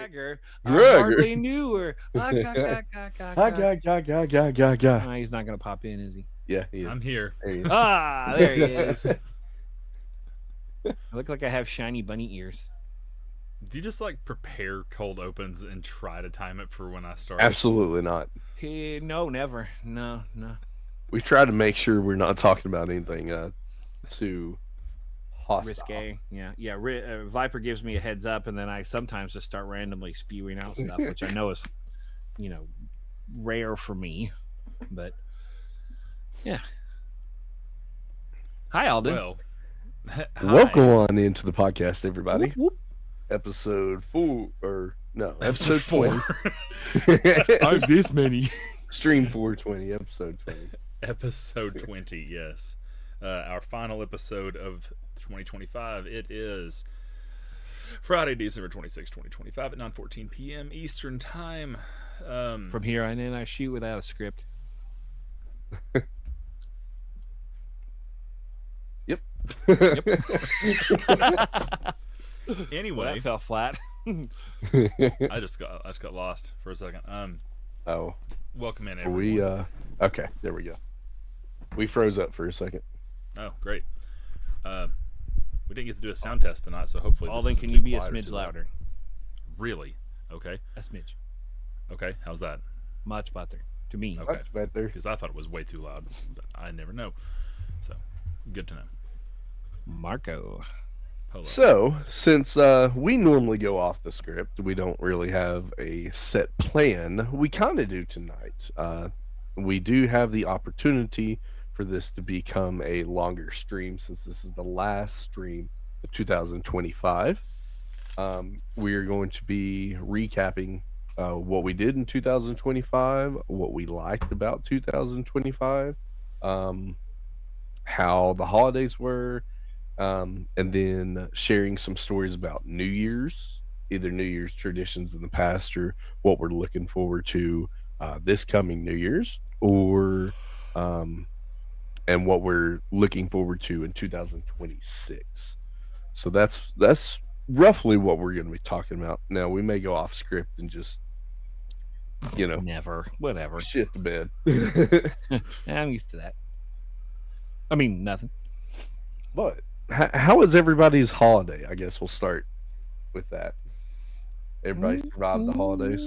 Dragger. I Dragger. hardly knew her. Ah, he's not gonna pop in, is he? Yeah, he is. I'm here. There he is. Ah, there he is. I look like I have shiny bunny ears. Do you just like prepare cold opens and try to time it for when I start? Absolutely not. No, never. No. We try to make sure we're not talking about anything too hostile. Risque. Yeah. Viper gives me a heads up, and then I sometimes just start randomly spewing out stuff, which I know is, rare for me. But yeah. Hi, Alden. Well, hi. Welcome on into the podcast, everybody. Whoop, whoop. Episode 4, or no, episode 20. I'm this many. Stream 420, episode 20. Episode 20, yes. Our final episode of 2025. It is Friday, December 26, 2025 at 9:14 p.m. Eastern Time. From here on in, I shoot without a script. Yep. Anyway, Well, that fell flat. I just got lost for a second. Oh, Welcome in, are everyone. we, okay, there we go. We froze up for a second. Oh, great. We didn't get to do a sound test tonight, so hopefully this Alden, isn't can too you be a quiet or smidge too loud. louder? Really? Okay. A smidge. Okay. How's that? Much better. To me. Okay. Much better. Because I thought it was way too loud, but I never know. So, good to know. Marco. Polo. So, since we normally go off the script, we don't really have a set plan. We kind of do tonight. We do have the opportunity for this to become a longer stream since this is the last stream of 2025. We are going to be recapping what we did in 2025, what we liked about 2025, how the holidays were, and then sharing some stories about New Year's, either New Year's traditions in the past or what we're looking forward to this coming New Year's, or and what we're looking forward to in 2026. So that's roughly what we're going to be talking about. Now we may go off script and just Never. Whatever. shit the bed. I'm used to that. I mean, nothing. But how was everybody's holiday? I guess we'll start with that. Everybody survived the holidays.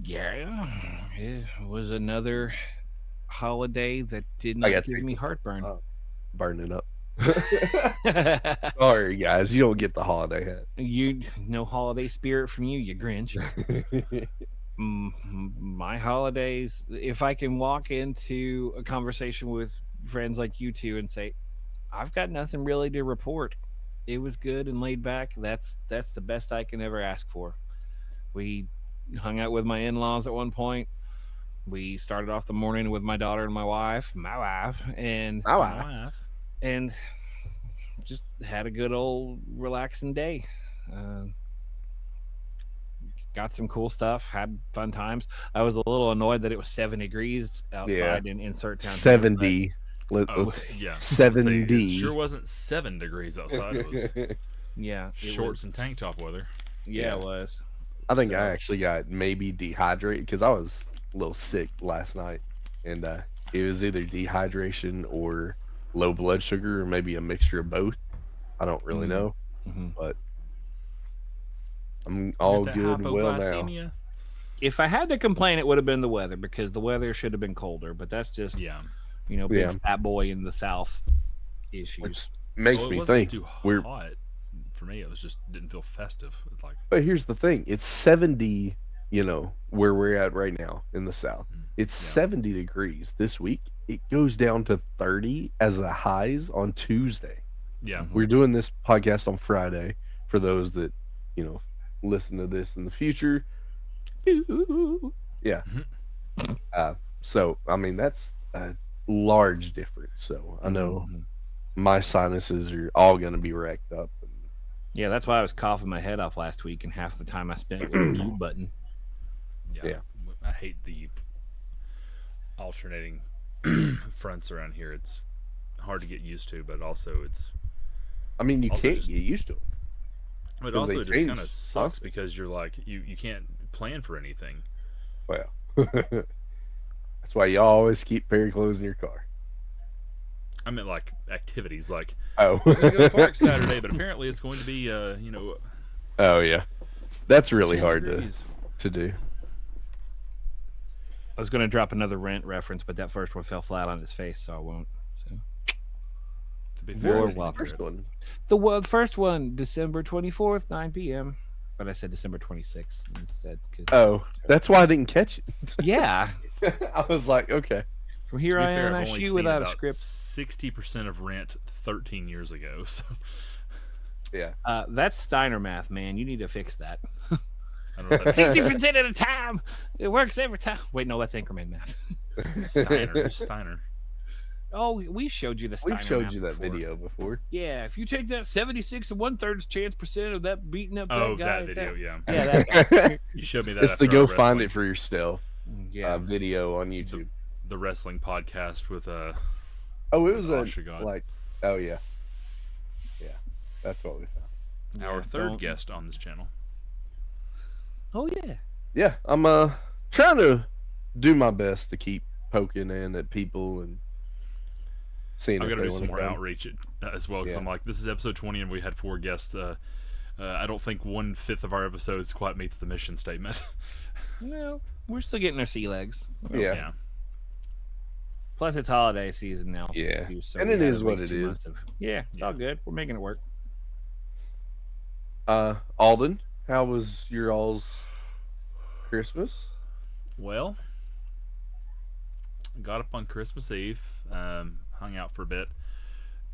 Yeah. It was another holiday that did I not gotta give take me this. heartburn. Burning up. Sorry, guys, you don't get the holiday hat. No holiday spirit from you, you Grinch. My holidays, if I can walk into a conversation with friends like you two and say, I've got nothing really to report. It was good and laid back. That's the best I can ever ask for. We hung out with my in-laws at one point. We started off the morning with my daughter and my wife, and just had a good old relaxing day. Got some cool stuff, had fun times. I was a little annoyed that it was 7 degrees outside in Insert Town. 70. Yeah. 70. It sure wasn't 7 degrees outside. It was Yeah. shorts and tank top weather. Yeah, it was. I think I actually got maybe dehydrated because I was a little sick last night, and it was either dehydration or low blood sugar, or maybe a mixture of both. I don't really know, but I'm all good and well now. If I had to complain, it would have been the weather, because the weather should have been colder. But that's just big fat boy in the South issues. Which makes me wasn't think too we're. hot. For me, it was just didn't feel festive. It's like, But here's the thing: it's 70. Where we're at right now in the South. It's 70 degrees this week. It goes down to 30 as the highs on Tuesday. yeah, We're doing this podcast on Friday for those that listen to this in the future. Yeah. So I mean that's a large difference. So I know my sinuses are all going to be wrecked up. Yeah, that's why I was coughing my head off last week, and half the time I spent with a mute button. yeah. I hate the alternating fronts around here. It's hard to get used to, but also it's. I mean, you Also can't just- get used to them. But it 'Cause they also just kind of changed sucks something. because you're like you can't plan for anything. Well, that's why you always keep pair of clothes in your car. I meant like activities. Like Oh. I was going to go to the park Saturday, but apparently it's going to be Oh yeah, that's really 10 hard degrees. to do. I was going to drop another Rent reference, but that first one fell flat on his face, so I won't. So To be fair, You're I What was didn't the even hear welcome. first it. one? First one, December 24th, 9 p.m. But I said December 26th instead. Oh, that's why I didn't catch it. Yeah. I was like, okay. From To here be I fair, am, I've I only shoot seen without a about script. 60% of Rent 13 years ago. So Yeah. That's Steiner math, man. You need to fix that. I don't know what that 60% at a time. It works every time. Wait, no, that's Anchorman math. Steiner. Who's Steiner? Oh, we showed you the Steiner We've showed math you that before. video before. Yeah, if you take that 76 and 1/3 chance percent of that beating up Oh, that guy. that video, yeah. Yeah, that guy. You showed me that. It's after the go our find wrestling- it for yourself Yeah. video on YouTube. the wrestling podcast with Oh, it was Oshagon. like, oh yeah, yeah, that's what we found. our third don't- guest on this channel. Oh, yeah. Yeah, I'm trying to do my best to keep poking in at people and seeing I'm if gonna they do some want more to outreach as well because Yeah. I'm like, this is episode 20 and we had 4 guests. I don't think 1/5 of our episodes quite meets the mission statement. No, we're still getting our sea legs. Yeah. Yeah. Plus, it's holiday season now. Yeah. So And we it had is at what least it 2 is. months yeah, it's all good. We're making it work. Alden, how was your all's Christmas? Well, got up on Christmas Eve, hung out for a bit,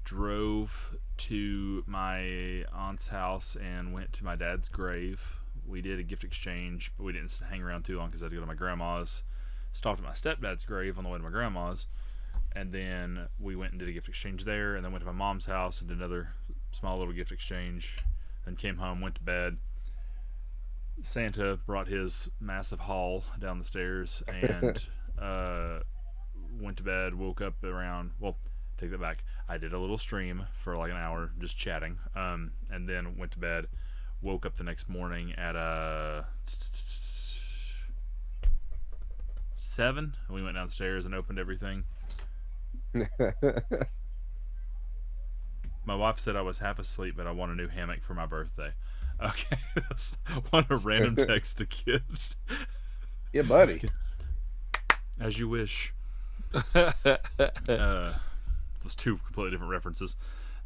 drove to my aunt's house and went to my dad's grave. We did a gift exchange, but we didn't hang around too long because I had to go to my grandma's. Stopped at my stepdad's grave on the way to my grandma's, and then we went and did a gift exchange there, and then went to my mom's house and did another small little gift exchange. Then came home, went to bed. Santa brought his massive haul down the stairs and went to bed. Woke up around, well, take that back. I did a little stream for like an hour, just chatting, and then went to bed. Woke up the next morning at 7, and we went downstairs and opened everything. My wife said I was half asleep, but I want a new hammock for my birthday. Okay, what a random text to kids. Yeah, buddy. As you wish. Those 2 completely different references.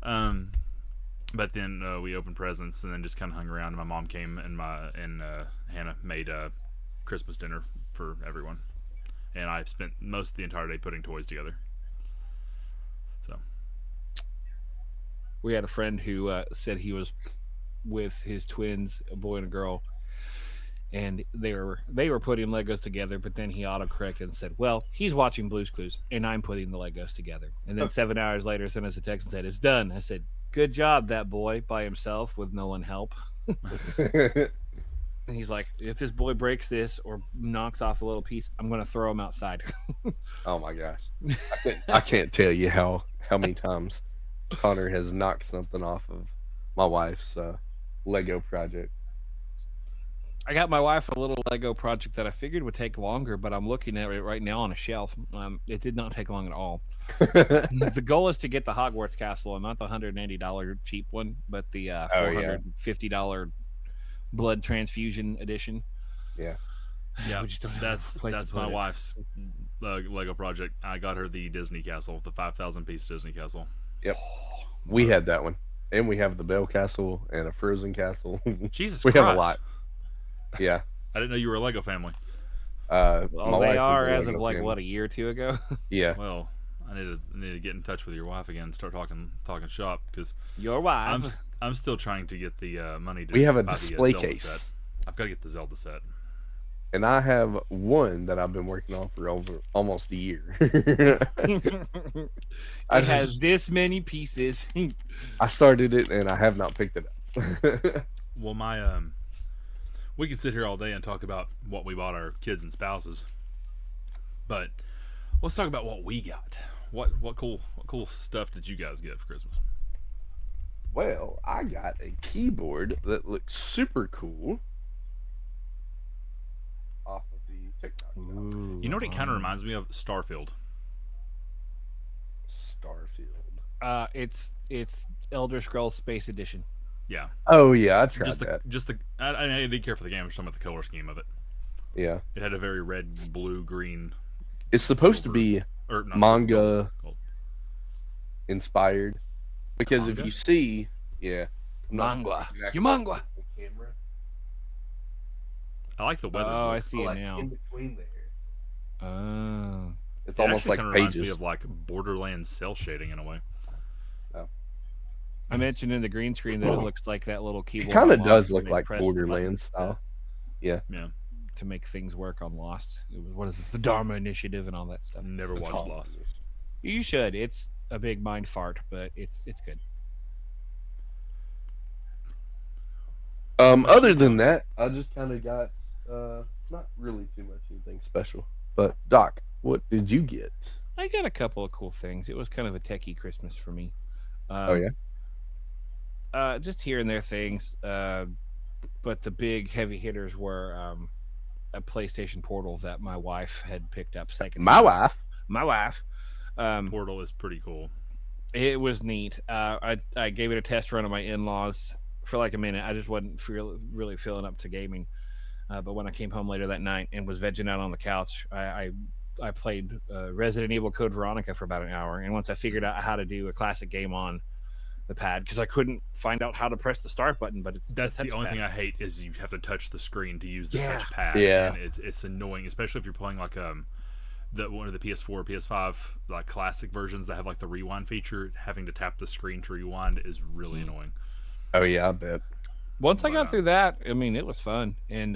But then we opened presents and then just kind of hung around. And my mom came and Hannah made Christmas dinner for everyone. And I spent most of the entire day putting toys together. So We had a friend who said he was with his twins, a boy and a girl, and they were putting Legos together, but then he autocorrected and said, well, he's watching Blue's Clues and I'm putting the Legos together. And then 7 hours later sent us a text and said, it's done. I said, good job, that boy, by himself with no one help. And he's like, if this boy breaks this or knocks off a little piece, I'm going to throw him outside. Oh my gosh, I can't tell you how many times Connor has knocked something off of my wife's Lego project. I got my wife a little Lego project that I figured would take longer, but I'm looking at it right now on a shelf. It did not take long at all. The goal is to get the Hogwarts castle, and not the $180 cheap one, but the $450 blood transfusion edition. Yeah. yeah, We just don't have that's a place to that's put my it. wife's Lego project. I got her the Disney castle, the 5,000 piece Disney castle. Yep. We had that one. And we have the Bell Castle and a Frozen Castle. Jesus We Christ. have a lot. Yeah. I didn't know you were a Lego family. My Well, they wife is are a as of Lego like fan. what, a year or 2 ago. Yeah. Well, I need to get in touch with your wife again and start talking shop because Your wife. I'm still trying to get the money to We have a buy the, display Zelda case. set. I've got to get the Zelda set. And I have one that I've been working on for over almost a year. It I has just- this many pieces. I started it and I have not picked it up. Well, we could sit here all day and talk about what we bought our kids and spouses, but let's talk about what we got. What cool stuff did you guys get for Christmas? Well, I got a keyboard that looks super cool off of the TikTok shop. Ooh, You know what it kind of reminds me of? Starfield. Starfield. It's Elder Scrolls Space Edition. Yeah. Oh yeah, I tried that. I didn't care for the game. I was talking about the color scheme of it. Yeah, It had a very red, blue, green. it's supposed to Silver. be Or not manga silver, gold. inspired because if Manga? you see, yeah, I'm not sure Manga. if you can You actually manga. see the camera. I like the weather. Oh, I blue. see it Like now. in between there, Oh. it's It almost actually like kind of reminds me pages. of like Borderlands cell shading in a way. Oh. I mentioned in the green screen that it looks like that little It keyboard. kind of on does Lost look when they like press the buttons Borderlands style. Yeah, Yeah. to make things work on Lost. It was, what is it? The Dharma Initiative and all that stuff. Never watched Lost. You should. It's a big mind fart, but it's good. Other than that, I just kind of got not really too much anything special. But Doc, what did you get? I got a couple of cool things. It was kind of a techie Christmas for me. Oh yeah, Just here and there things. But the big heavy hitters were a PlayStation Portal that my wife had picked up second. my wife. My wife. Portal is pretty cool. It was neat. I gave it a test run on my in-laws for like a minute. I just wasn't really feeling up to gaming. But when I came home later that night and was vegging out on the couch, I played Resident Evil Code Veronica for about an hour. And once I figured out how to do a classic game on the pad, because I couldn't find out how to press the start button, but That's the only touchpad. thing I hate is you have to touch the screen to use the Yeah. touchpad. Yeah. And it's annoying, especially if you're playing like one of the PS4, PS5 like classic versions that have like the rewind feature. Having to tap the screen to rewind is really annoying. Oh yeah, I bet. Once I But, got through that, I mean, it was fun. And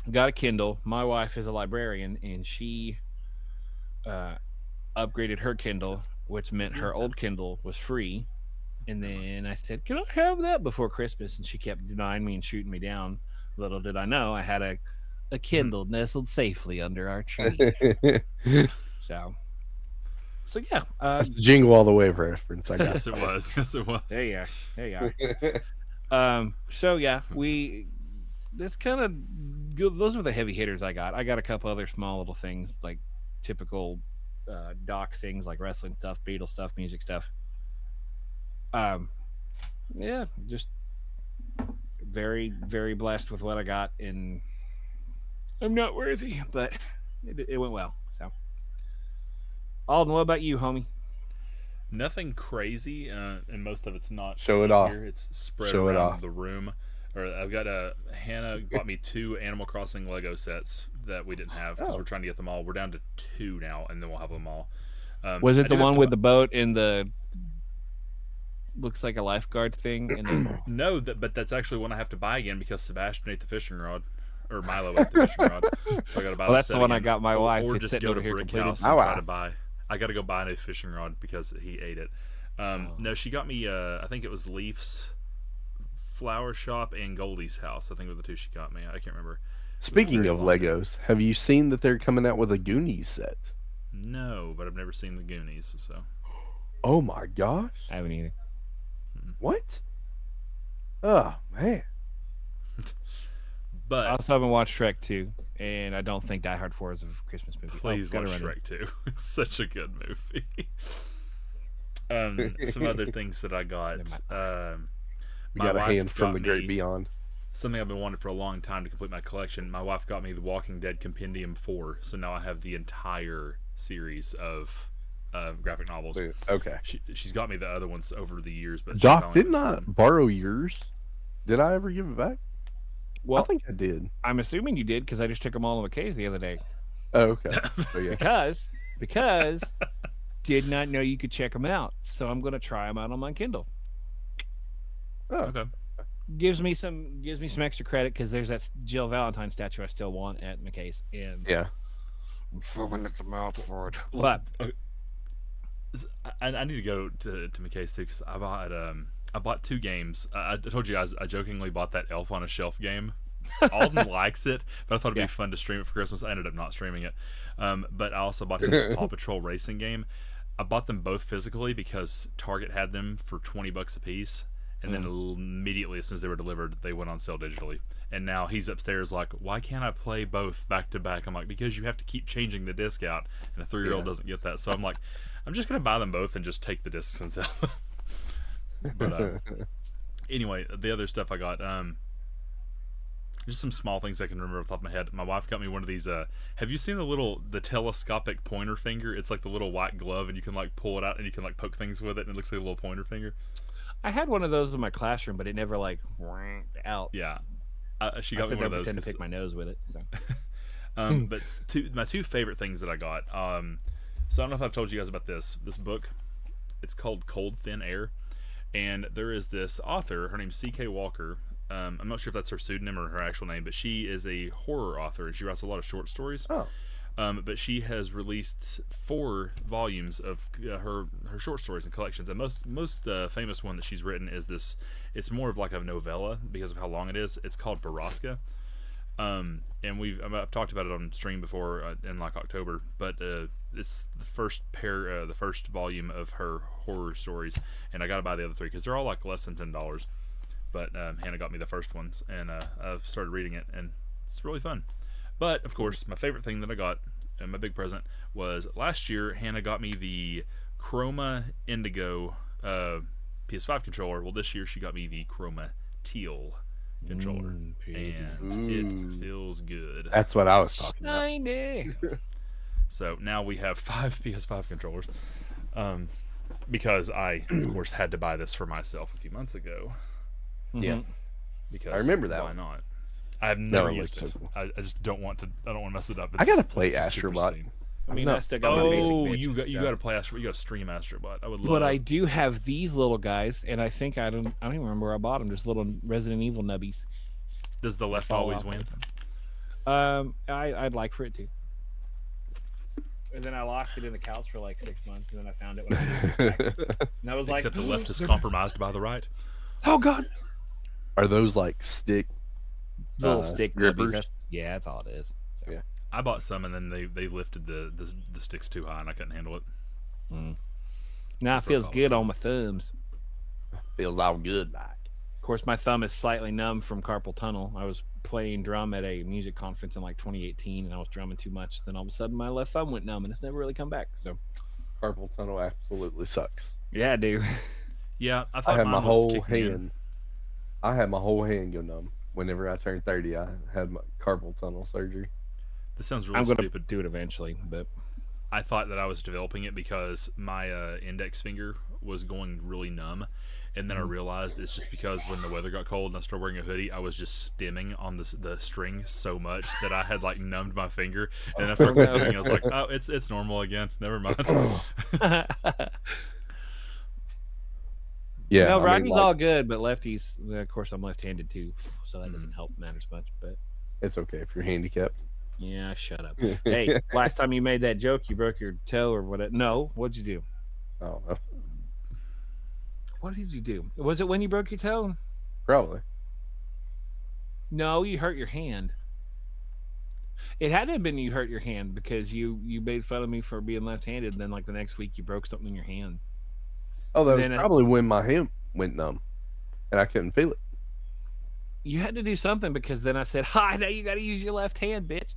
got a Kindle. My wife is a librarian, and she upgraded her Kindle, which meant her old Kindle was free. And then I said, "Can I have that before Christmas?" And she kept denying me and shooting me down. Little did I know, I had a Kindle nestled safely under our tree. So yeah. That's the Jingle All the Way reference. I Yes, guess. it was. Yes, it was. There you are. There you are. So yeah, that's kind of good. Those were the heavy hitters I got. I got a couple other small little things like typical doc things like wrestling stuff, Beatles stuff, music stuff. Yeah, just very, very blessed with what I got, and I'm not worthy, but it went well. So, Alden, what about you, homie? Nothing crazy, and most of it's not Show it in off. here. It's spread Show it around off. the room. Or I've got Hannah bought me 2 Animal Crossing Lego sets that we didn't have because Oh. we're trying to get them all. We're down to 2 now, and then we'll have them all. Was I it do the have one to with bu- the boat and the looks like a lifeguard thing? And then, No, but that's actually one I have to buy again because Sebastian ate the fishing rod, or Milo ate the fishing rod. So I got to buy. well, that's set the one I again. got my wife. Or It's just sitting go over to here Brick completed. House My and try wife. to buy. I got to go buy a new fishing rod because he ate it. No, she got me. I think it was Leaf's Flower Shop and Goldie's House. I think were the 2 she got me. I can't remember. Speaking very of long ago. Legos, have you seen that they're coming out with a Goonies set? No, but I've never seen the Goonies. So Oh my gosh! I haven't either. What? Oh man! I but also haven't watched Shrek 2, and I don't think Die Hard 4 is a Christmas movie. please gotta watch run it. Shrek 2. It's such a good movie. Some other things that I got. We My got a wife hand from got the great me beyond. something I've been wanting for a long time to complete my collection. My wife got me the Walking Dead Compendium 4, so now I have the entire series of graphic novels. Okay. She's got me the other ones over the years, but she Doc, finally didn't I got them. borrow yours? Did I ever give it back? Well, I think I did. I'm assuming you did because I just took them all on a case the other day. Oh, okay. So, yeah. Because did not know you could check them out. So I'm going to try them out on my Kindle. Oh, Okay. Gives me some extra credit because there's that Jill Valentine statue I still want at my case, and yeah. I'm foaming at the mouth for it. Well, But I need to go to McKay's too because I bought 2 games. I told you guys I jokingly bought that Elf on a Shelf game. Alden likes it, but I thought it'd Yeah. be fun to stream it for Christmas. I ended up not streaming it. But I also bought him this Paw Patrol racing game. I bought them both physically because Target had them for $20 a piece, and then immediately as soon as they were delivered, they went on sale digitally. And now he's upstairs like, why can't I play both back to back? I'm like, because you have to keep changing the disc out, and a 3-year-old doesn't get that. So I'm like, I'm just gonna buy them both and just take the discs and sell them. But anyway, the other stuff I got, just some small things I can remember off the top of my head. My wife got me one of these. Have you seen the telescopic pointer finger? It's like the little white glove, and you can like pull it out, and you can like poke things with it, and it looks like a little pointer finger. I had one of those in my classroom, but it never like went out. Yeah, she got me one of those. Pretend to pick my nose with it. So. But my two favorite things that I got. So I don't know if I've told you guys about this book. It's called Cold Thin Air, and there is this author. Her name's C.K. Walker. I'm not sure if that's her pseudonym or her actual name, but she is a horror author and she writes a lot of short stories. Oh. But she has released 4 volumes of her short stories and collections. And most famous one that she's written is this. It's more of like a novella because of how long it is. It's called Baraska. And I've talked about it on stream before in like October, but it's the first the first volume of her horror stories, and I got to buy the other 3 because they're all like less than $10. But Hannah got me the first ones, and I've started reading it, and it's really fun. But, of course, my favorite thing that I got, and my big present, was last year Hannah got me the Chroma Indigo PS5 controller. Well, this year she got me the Chroma Teal controller, and it feels good. That's what I was talking about. Shiny. So now we have 5 PS5 controllers, because I, of course, had to buy this for myself a few months ago. Yeah, because I remember that. Why not? I've never used it. I just don't want to. I don't want to mess it up. I gotta play Astrobot. I mean, I still got my basic bitch, you got to play Astrobot. You got to stream Astrobot. I would love. But I do have these little guys, and I think I don't even remember where I bought them. Just little Resident Evil nubbies. Does the left always win? I'd like for it to. And then I lost it in the couch for like 6 months, and then I found it when I moved it back. And I was Except like, the left is compromised by the right. Oh God! Are those like stick Little stick grippers? nubbies. Yeah, that's all it is. So. Yeah. I bought some, and then they lifted the sticks too high, and I couldn't handle it. Now it feels good on my thumbs. Feels all good back. Of course, my thumb is slightly numb from carpal tunnel. I was playing drum at a music conference in like 2018, and I was drumming too much. Then all of a sudden, my left thumb went numb, and it's never really come back. So, Carpal tunnel absolutely sucks. yeah, dude. Yeah, I I thought had mine my was whole kicking in. hand. I had my whole hand go numb. Whenever I turned 30, I had my carpal tunnel surgery. This sounds really I'm gonna stupid. do it eventually, but I thought that I was developing it because my index finger was going really numb, and then I realized it's just because when the weather got cold and I started wearing a hoodie, I was just stemming on the string so much that I had like numbed my finger. And then after moving, I was like, oh, it's normal again. Never mind. Yeah, no, I mean, righty's like, all good, but lefties. Of course, I'm left-handed too, so that doesn't help matters much. But it's okay if you're handicapped. yeah, shut up. Hey, last time you made that joke, you broke your toe or what? No, what'd you do? I don't know. What did you do? Was it when you broke your toe? Probably. No, you hurt your hand. It had to have been you hurt your hand because you made fun of me for being left-handed, and then like the next week you broke something in your hand. Oh, that was Then, probably when my hand went numb, and I couldn't feel it. You had to do something because then I said, "Hi, now you got to use your left hand, bitch."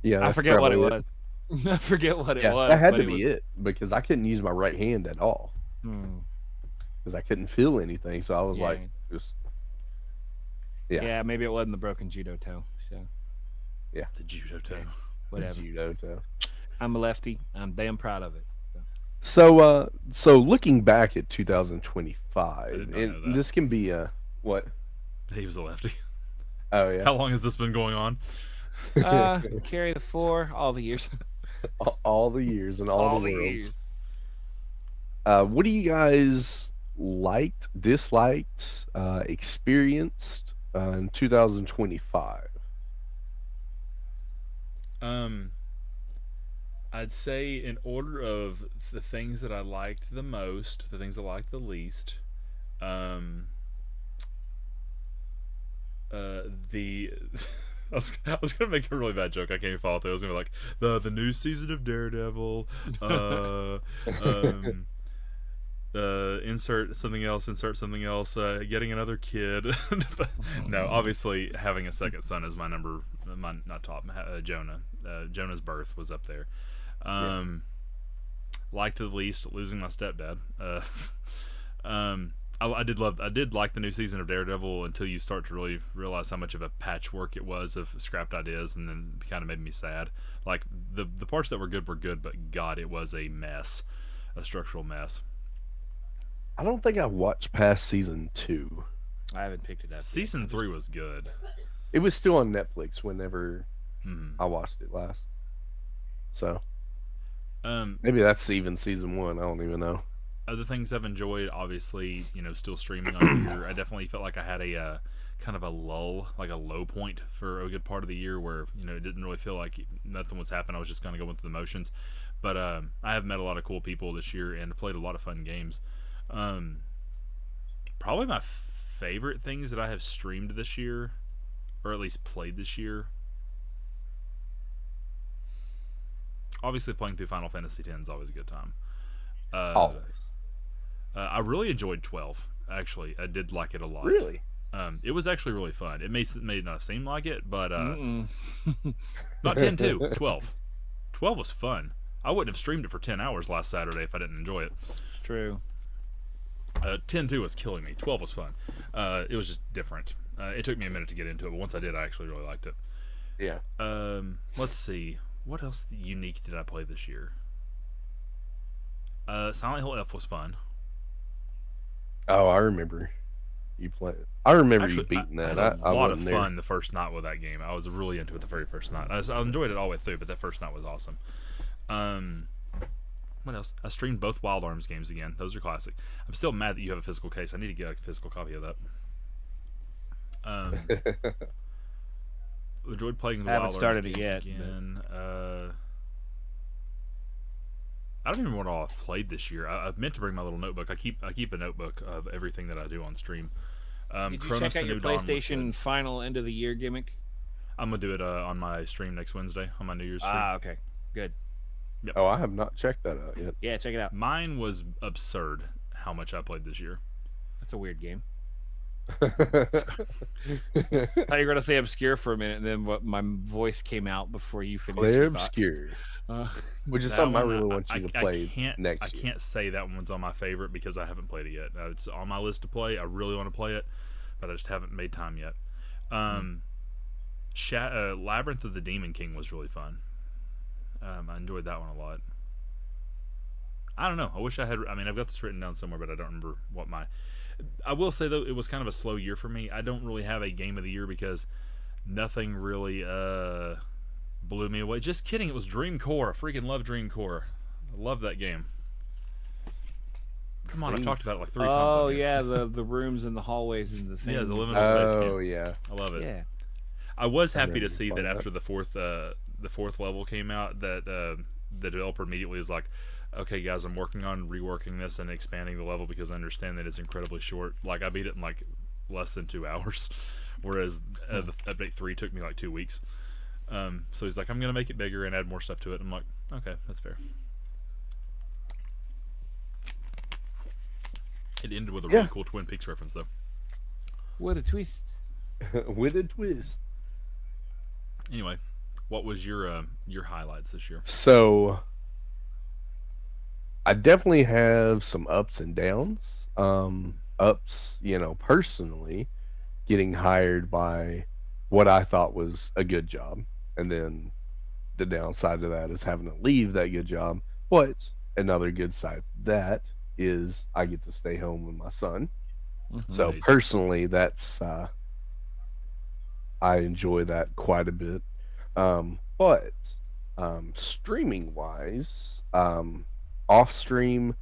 Yeah, I that's forget what it probably was. I forget what it Yeah, was. that had but to be it because I couldn't use my right hand at all because I couldn't feel anything. So I was Yeah. like, just Yeah. Yeah, maybe it wasn't the broken judo toe. So The judo toe. whatever. judo toe. I'm a lefty. I'm damn proud of it. So looking back at I 2025, did not know and that. this can be what? He was a lefty. Oh yeah, How long has this been going on? Carry the 4 all the years. all the years and all the worlds. years. What do you guys liked, disliked, experienced in 2025? I'd say in order of the things that I liked the most, the things I liked the least, the I was gonna make a really bad joke. I can't even follow through. I was gonna be like the new season of Daredevil. Um, insert something else. Insert something else. Getting another kid. No, obviously having a second son is my number. My not top. Jonah. Jonah's birth was up there. Yeah. Liked the least losing my stepdad. I did like the new season of Daredevil until you start to really realize how much of a patchwork it was of scrapped ideas, and then it kind of made me sad. Like the parts that were good, but God, it was a mess, a structural mess. I don't think I watched past season 2. I haven't picked it up. Season 3 was good. It was still on Netflix whenever Mm-hmm. I watched it last. So Um, maybe that's even season 1. I don't even know. Other things I've enjoyed, obviously, still streaming on here. I definitely felt like I had a kind of a lull, like a low point for a good part of the year where it didn't really feel like nothing was happening. I was just kind of going through the motions. But I have met a lot of cool people this year and played a lot of fun games. Um, Probably my favorite things that I have streamed this year, or at least played this year. Obviously, playing through Final Fantasy X is always a good time. Uh, Always. I really enjoyed 12. Actually, I did like it a lot. Really? It was actually really fun. It may not seem like it, but Mm-mm. not 10 too. 12. 12 was fun. I wouldn't have streamed it for 10 hours last Saturday if I didn't enjoy it. True. 10 2 was killing me. 12 was fun. It was just different. It took me a minute to get into it, but once I did, I actually really liked it. Yeah. Let's see. What else unique did I play this year? Silent Hill F was fun. Oh, I remember you playing. I remember Actually, you beating I that. had a I lot of wasn't there. fun the first night with that game. I was really into it the very first night. I enjoyed it all the way through, but that first night was awesome. Um, what else? I streamed both Wild Arms games again. Those are classic. I'm still mad that you have a physical case. I need to get a physical copy of that. Um, enjoyed playing the I haven't Wild started Arms it games yet, again. I don't even remember what all I've played this year. I've meant to bring my little notebook. I keep a notebook of everything that I do on stream. Did you Chronos check the out your New Dawn was PlayStation good. final end of the year gimmick? I'm gonna do it on my stream next Wednesday on my New Year's stream. Ah, okay. Good. Yep. Oh, I have not checked that out yet. Yeah, check it out. Mine was absurd how much I played this year. That's a weird game. I thought you were going to say obscure for a minute, and then my voice came out before you finished Play your thought. Obscure, Uh, which is That something I one, really want you to play I next year. can't say that one's on my favorite because I haven't played it yet. It's on my list to play. I really want to play it, but I just haven't made time yet. Labyrinth of the Demon King was really fun. I enjoyed that one a lot. I don't know. I wish I had. I mean, I've got this written down somewhere, but I don't remember what my. I will say though, it was kind of a slow year for me. I don't really have a game of the year because nothing really blew me away. Just kidding. It was Dream Core. I freaking love Dream Core. I love that game. Come on, I've talked about it like 3 times. oh on here. yeah, the rooms and the hallways and the things. Yeah, the limitless space Oh game. yeah. I love it. Yeah. I was I happy remember to you see that playing after the fourth level came out, that the developer immediately is like, "Okay, guys, I'm working on reworking this and expanding the level because I understand that it's incredibly short. Like I beat it in like less than 2 hours, whereas the update 3 took me like 2 weeks. So he's like, I'm gonna make it bigger and add more stuff to it. I'm like, okay, that's fair. It ended with a really cool Twin Peaks reference though. What a twist. With a twist. Anyway, what was your highlights this year? So I definitely have some ups and downs. Ups, personally, getting hired by what I thought was a good job, and then the downside to that is having to leave that good job. But another good side of that is I get to stay home with my son. So Amazing. personally, that's I enjoy that quite a bit. But streaming wise, off stream,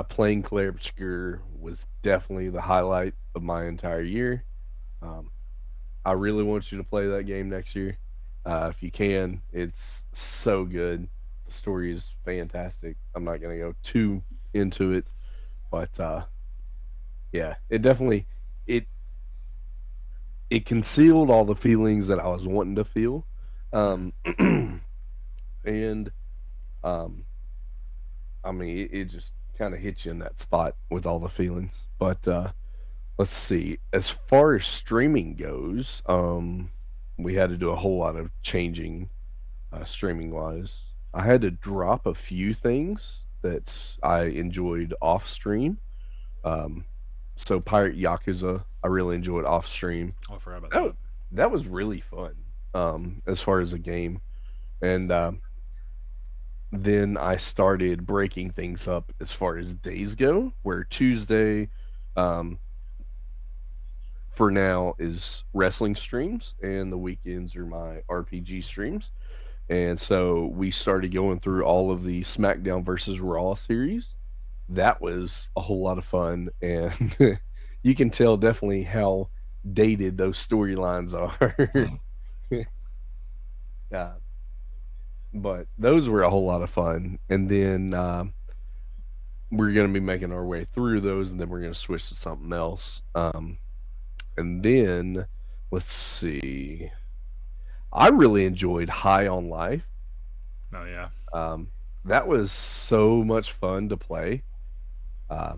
playing Claire Obscure was definitely the highlight of my entire year. Um, I really want you to play that game next year. If you can, it's so good. The story is fantastic. I'm not going to go too into it, but yeah, it definitely it it concealed all the feelings that I was wanting to feel. Mm. Um, and um, I mean, it just kind of hits you in that spot with all the feelings. But let's see. As far as streaming goes, we had to do a whole lot of changing streaming wise. I had to drop a few things that I enjoyed off stream. Um, so Pirate Yakuza, I really enjoyed off stream. Oh, I forgot about That, that. that was really fun. As far as a game, and then I started breaking things up as far as days go, where Tuesday, um, for now, is wrestling streams, and the weekends are my RPG streams. And so we started going through all of the SmackDown versus Raw series. That was a whole lot of fun, and you can tell definitely how dated those storylines are. uh, but those were a whole lot of fun. And then we're going to be making our way through those, and then we're going to switch to something else. And then let's see. I really enjoyed High on Life. Oh yeah. Um, that was so much fun to play. Uh,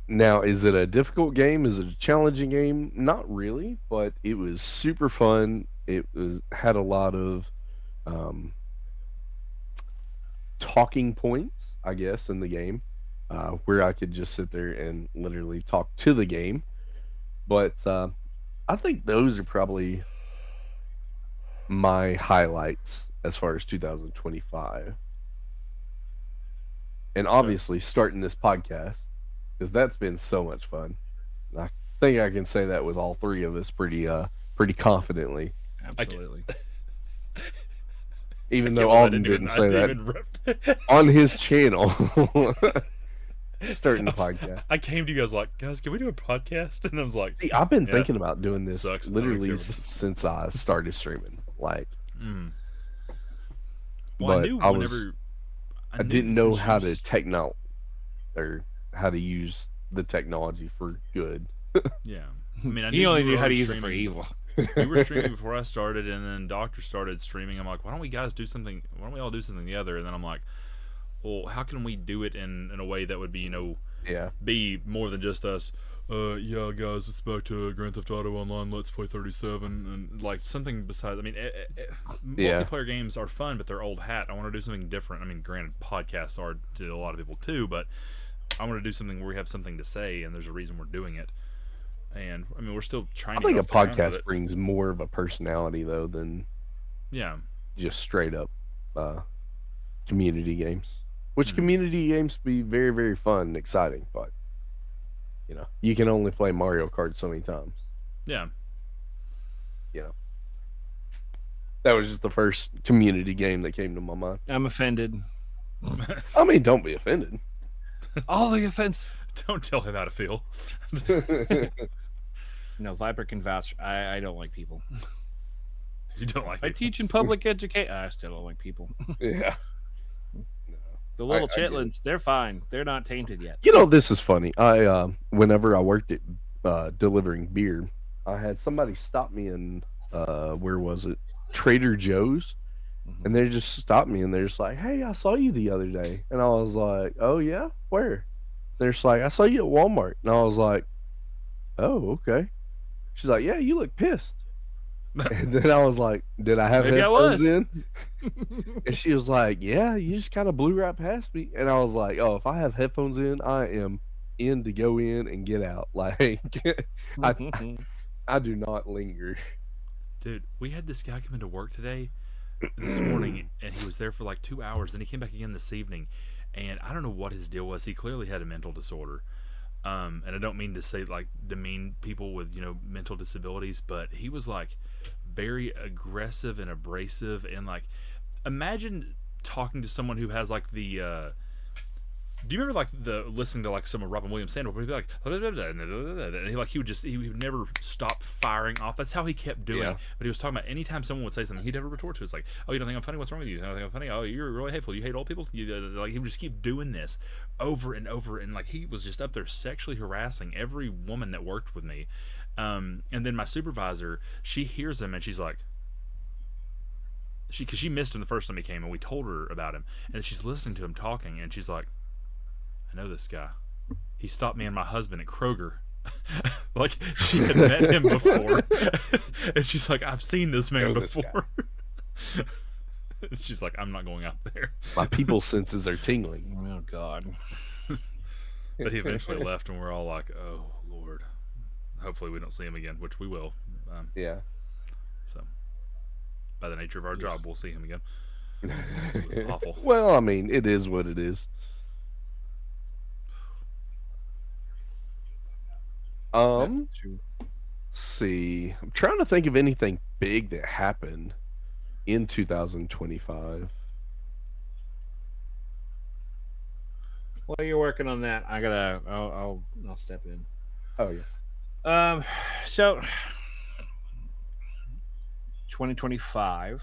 Now, is it a difficult game? Is it a challenging game? Not really, but it was super fun. It was had a lot of um, talking points, I guess, in the game, where I could just sit there and literally talk to the game. But I think those are probably my highlights as far as 2025. And Okay. obviously, starting this podcast, because that's been so much fun. I think I can say that with all three of us pretty confidently. Absolutely. I Even can't though believe Alden didn't I say that didn't even on his channel, starting the I, was- podcast. I came to you guys like, guys, can we do a podcast? And I was like, See, I've been yeah, thinking about doing this sucks. literally I don't care. since I started streaming. Like, Mm. Well, I but knew I whenever I knew didn't that know since how you to or how to use the technology for good. yeah. I mean, I He knew only you were knew how to already use it for streaming. evil. We were streaming before I started, and then Doctor started streaming. I'm like, why don't we guys do something? Why don't we all do something together? And then I'm like, well, how can we do it in a way that would be, Yeah, be more than just us? Yeah, guys, it's back to Grand Theft Auto Online. Let's play 37, and like something besides. I mean, yeah. multiplayer games are fun, but they're old hat. I want to do something different. I mean, granted, podcasts are to a lot of people too, but I want to do something where we have something to say, and there's a reason we're doing it. And I mean, we're still trying I to think get a off the ground with podcast it. brings more of a personality though than Yeah, just straight up uh, community games. Which Hmm. community games be very very fun and exciting, but you can only play Mario Kart so many times. yeah. You know, that was just the first community game that came to my mind. I'm offended. I mean, don't be offended. All the offense. Don't tell him how to feel. No, Viper can vouch. I don't like people. You don't like I it. teach in public education. I still don't like people. Yeah. The little I get it. chitlins, they're fine. They're not tainted yet. This is funny. I whenever I worked at delivering beer, I had somebody stop me in where was it? Trader Joe's, Mhm. and they just stopped me and they're just like, "Hey, I saw you the other day," and I was like, "Oh yeah, where?" They're just like, "I saw you at Walmart," and I was like, "Oh okay." She's like, "Yeah, you look pissed," and then I was like, "Did I have Maybe I headphones was. in?" And she was like, "Yeah, you just kind of blew right past me," and I was like, "Oh, if I have headphones in, I am in to go in and get out. Like, I I do not linger." Dude, we had this guy come into work today, this morning, and he was there for like 2 hours. Then he came back again this evening, and I don't know what his deal was. He clearly had a mental disorder. And I don't mean to say like demean people with mental disabilities, but he was like very aggressive and abrasive, and like imagine talking to someone who has like the. Do you remember like the listening to like some of Robin Williams stand up where he'd be like and he would never stop firing off. That's how he kept doing. Yeah. But he was talking about anytime someone would say something, he'd never retort to it. It's like, oh, you don't think I'm funny? What's wrong with you? You don't think I'm funny? Oh, you're really hateful. You hate old people. Like he would just keep doing this over and over, and like he was just up there sexually harassing every woman that worked with me, And then my supervisor, she hears him and she's like, because she missed him the first time he came, and we told her about him, and she's listening to him talking, and she's like, I know this guy. He stopped me and my husband at Kroger. Like she had met him before, and she's like, I've seen this man before. And she's like, I'm not going out there. My people senses are tingling. Oh God. But he eventually left, and we're all like, oh Lord. Hopefully we don't see him again, which we will. Yeah. So, by the nature of our job, we'll see him again. It was awful. Well, I mean, it is what it is. See, I'm trying to think of anything big that happened in 2025. While you're working on that, I'll step in. Oh yeah. So 2025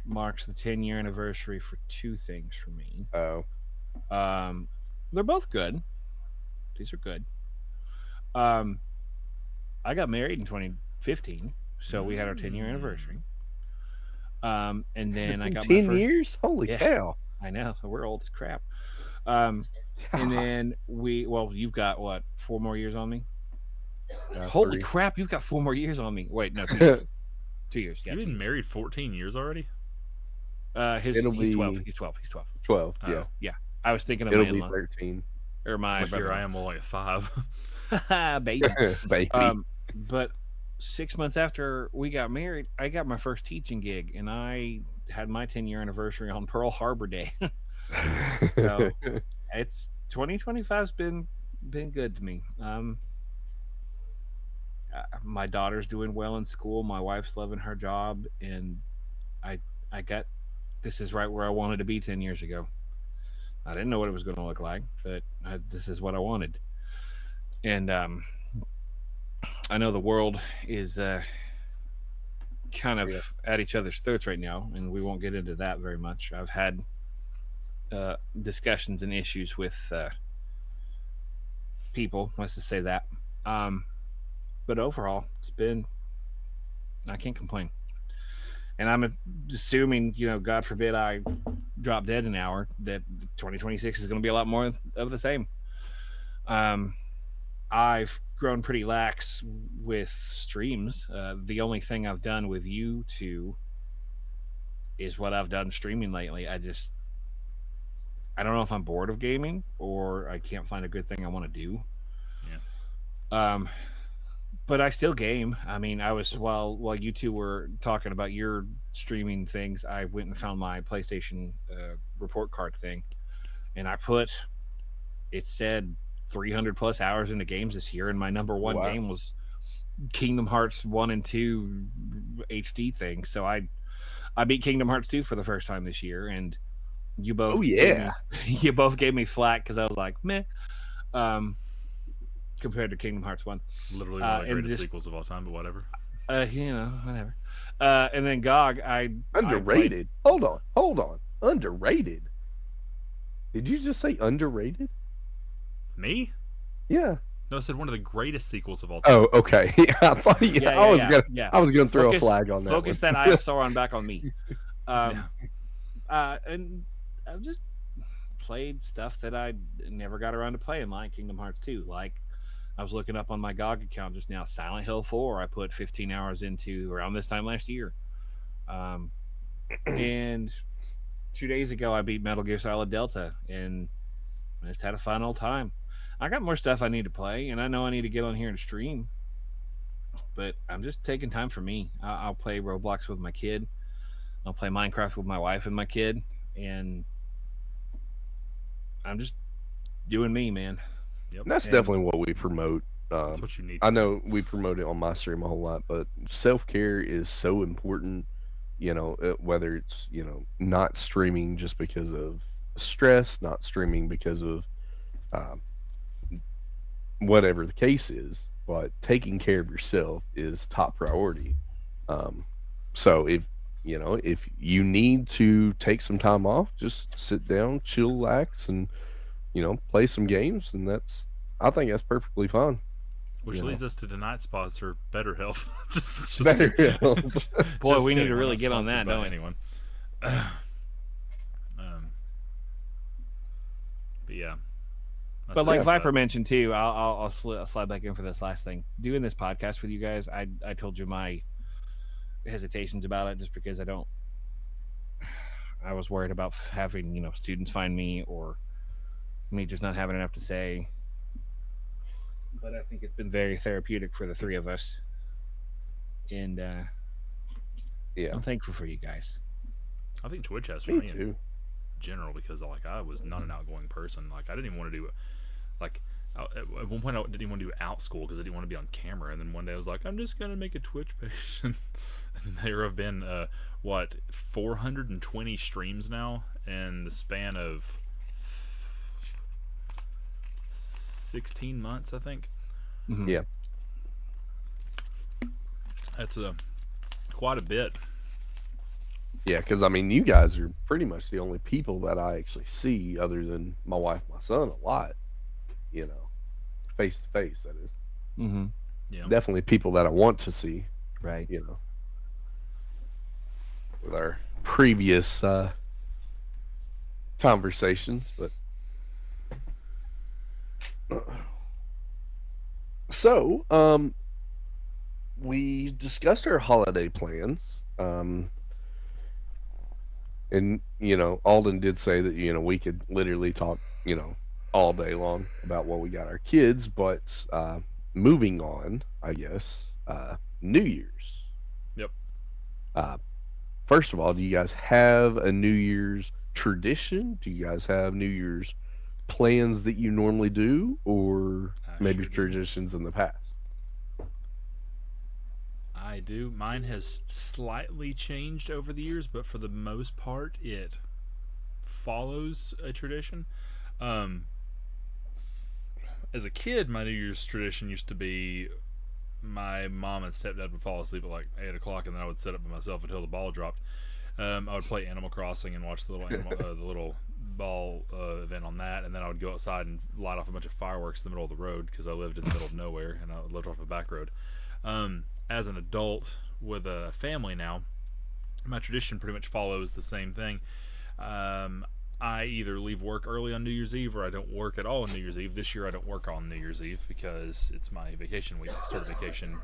marks the 10-year anniversary for two things for me. Oh. They're both good. These are good. I got married in 2015, so we had our 10-year anniversary. And then I got 10 years. Holy cow! I know, we're old as crap. And then you've got what, 4 more years on me? Holy crap, you've got 4 more years on me. Wait, no, 2 years. 2 years. Yeah, you've been married 14 years already? He's 12. He's 12. 12. Yeah. Yeah. I was thinking of It'll my be in-law. 13. Or my like here I am only at 5. baby. Baby. But 6 months after we got married, I got my first teaching gig, and I had my 10-year anniversary on Pearl Harbor Day. So it's 2025's been good to me. My daughter's doing well in school. My wife's loving her job, and I got this is right where I wanted to be 10 years ago. I didn't know what it was going to look like, but this is what I wanted. And I know the world is kind of at each other's throats right now, and we won't get into that very much. I've had discussions and issues with people, let's just say that. But overall, I can't complain. And I'm assuming, God forbid I drop dead an hour, that 2026 is going to be a lot more of the same. I've grown pretty lax with streams. The only thing I've done with you two is what I've done streaming lately. I don't know if I'm bored of gaming or I can't find a good thing I want to do. Yeah. But I still game. I mean, I was while you two were talking about your streaming things, I went and found my PlayStation report card thing, and it said 300 plus hours into games this year, and my number one game was Kingdom Hearts 1 and 2 HD thing. So I beat Kingdom Hearts 2 for the first time this year, and you both you both gave me flack because I was like meh. Compared to Kingdom Hearts 1. Literally one of the greatest sequels of all time, but whatever. Whatever. And then GOG, underrated. Hold on. Underrated. Did you just say underrated? Me? Yeah. No, I said one of the greatest sequels of all time. Oh, okay. I thought I was gonna throw a flag on that. Focus that ISR back on me. And I've just played stuff that I never got around to playing, like Kingdom Hearts 2. Like, I was looking up on my GOG account just now. Silent Hill 4, I put 15 hours into around this time last year. And 2 days ago, I beat Metal Gear Solid Delta, and I just had a fun old time. I got more stuff I need to play, and I know I need to get on here and stream. But I'm just taking time for me. I'll play Roblox with my kid. I'll play Minecraft with my wife and my kid. And I'm just doing me, man. Yep. That's definitely what we promote. That's what you need. I know we promote it on my stream a whole lot, but self-care is so important, whether it's, not streaming just because of stress, not streaming because of whatever the case is, but taking care of yourself is top priority. So if you need to take some time off, just sit down, chillax, and play some games, and I think that's perfectly fine. Which you leads know, us to tonight's sponsor, BetterHelp. just, better help. Boy, just we need kidding. to We're really not get on sponsored that, by don't we? anyone. But yeah. That's But like it. Viper mentioned too, I'll slide back in for this last thing. Doing this podcast with you guys, I told you my hesitations about it just because I was worried about having students find me or me just not having enough to say. But I think it's been very therapeutic for the three of us, and Yeah, I'm thankful for you guys. I think Twitch has for me me in too. general because like I was not an outgoing person. Like I didn't even want to do like at one point I didn't even want to do out school because I didn't want to be on camera. And then one day I was like, I'm just gonna make a Twitch page. And there have been 420 streams now in the span of 16 months, I think. Mm-hmm. Yeah, That's quite a bit. yeah, because I mean, you guys are pretty much the only people that I actually see, other than my wife, my son, a lot. You know, face to face. That is Mm-hmm. Yeah. definitely people that I want to see. Right. You know, with our previous conversations, but so we discussed our holiday plans. And Alden did say that we could literally talk all day long about what we got our kids, but moving on, I guess, New Year's. Yep. Uh, First of all, do you guys have a New Year's tradition? Do you guys have New Year's plans that you normally do, or I maybe sure do. traditions in the past? I do. Mine has slightly changed over the years, but for the most part, it follows a tradition. Um, as a kid, my New Year's tradition used to be my mom and stepdad would fall asleep at like 8 o'clock, and then I would sit up by myself until the ball dropped. I would play Animal Crossing and watch the little the little ball event on that, and then I would go outside and light off a bunch of fireworks in the middle of the road because I lived in the middle of nowhere and I lived off a back road. As an adult with a family now, my tradition pretty much follows the same thing. I either leave work early on New Year's Eve or I don't work at all on New Year's Eve. This year I don't work on New Year's Eve because it's my vacation week. I started vacation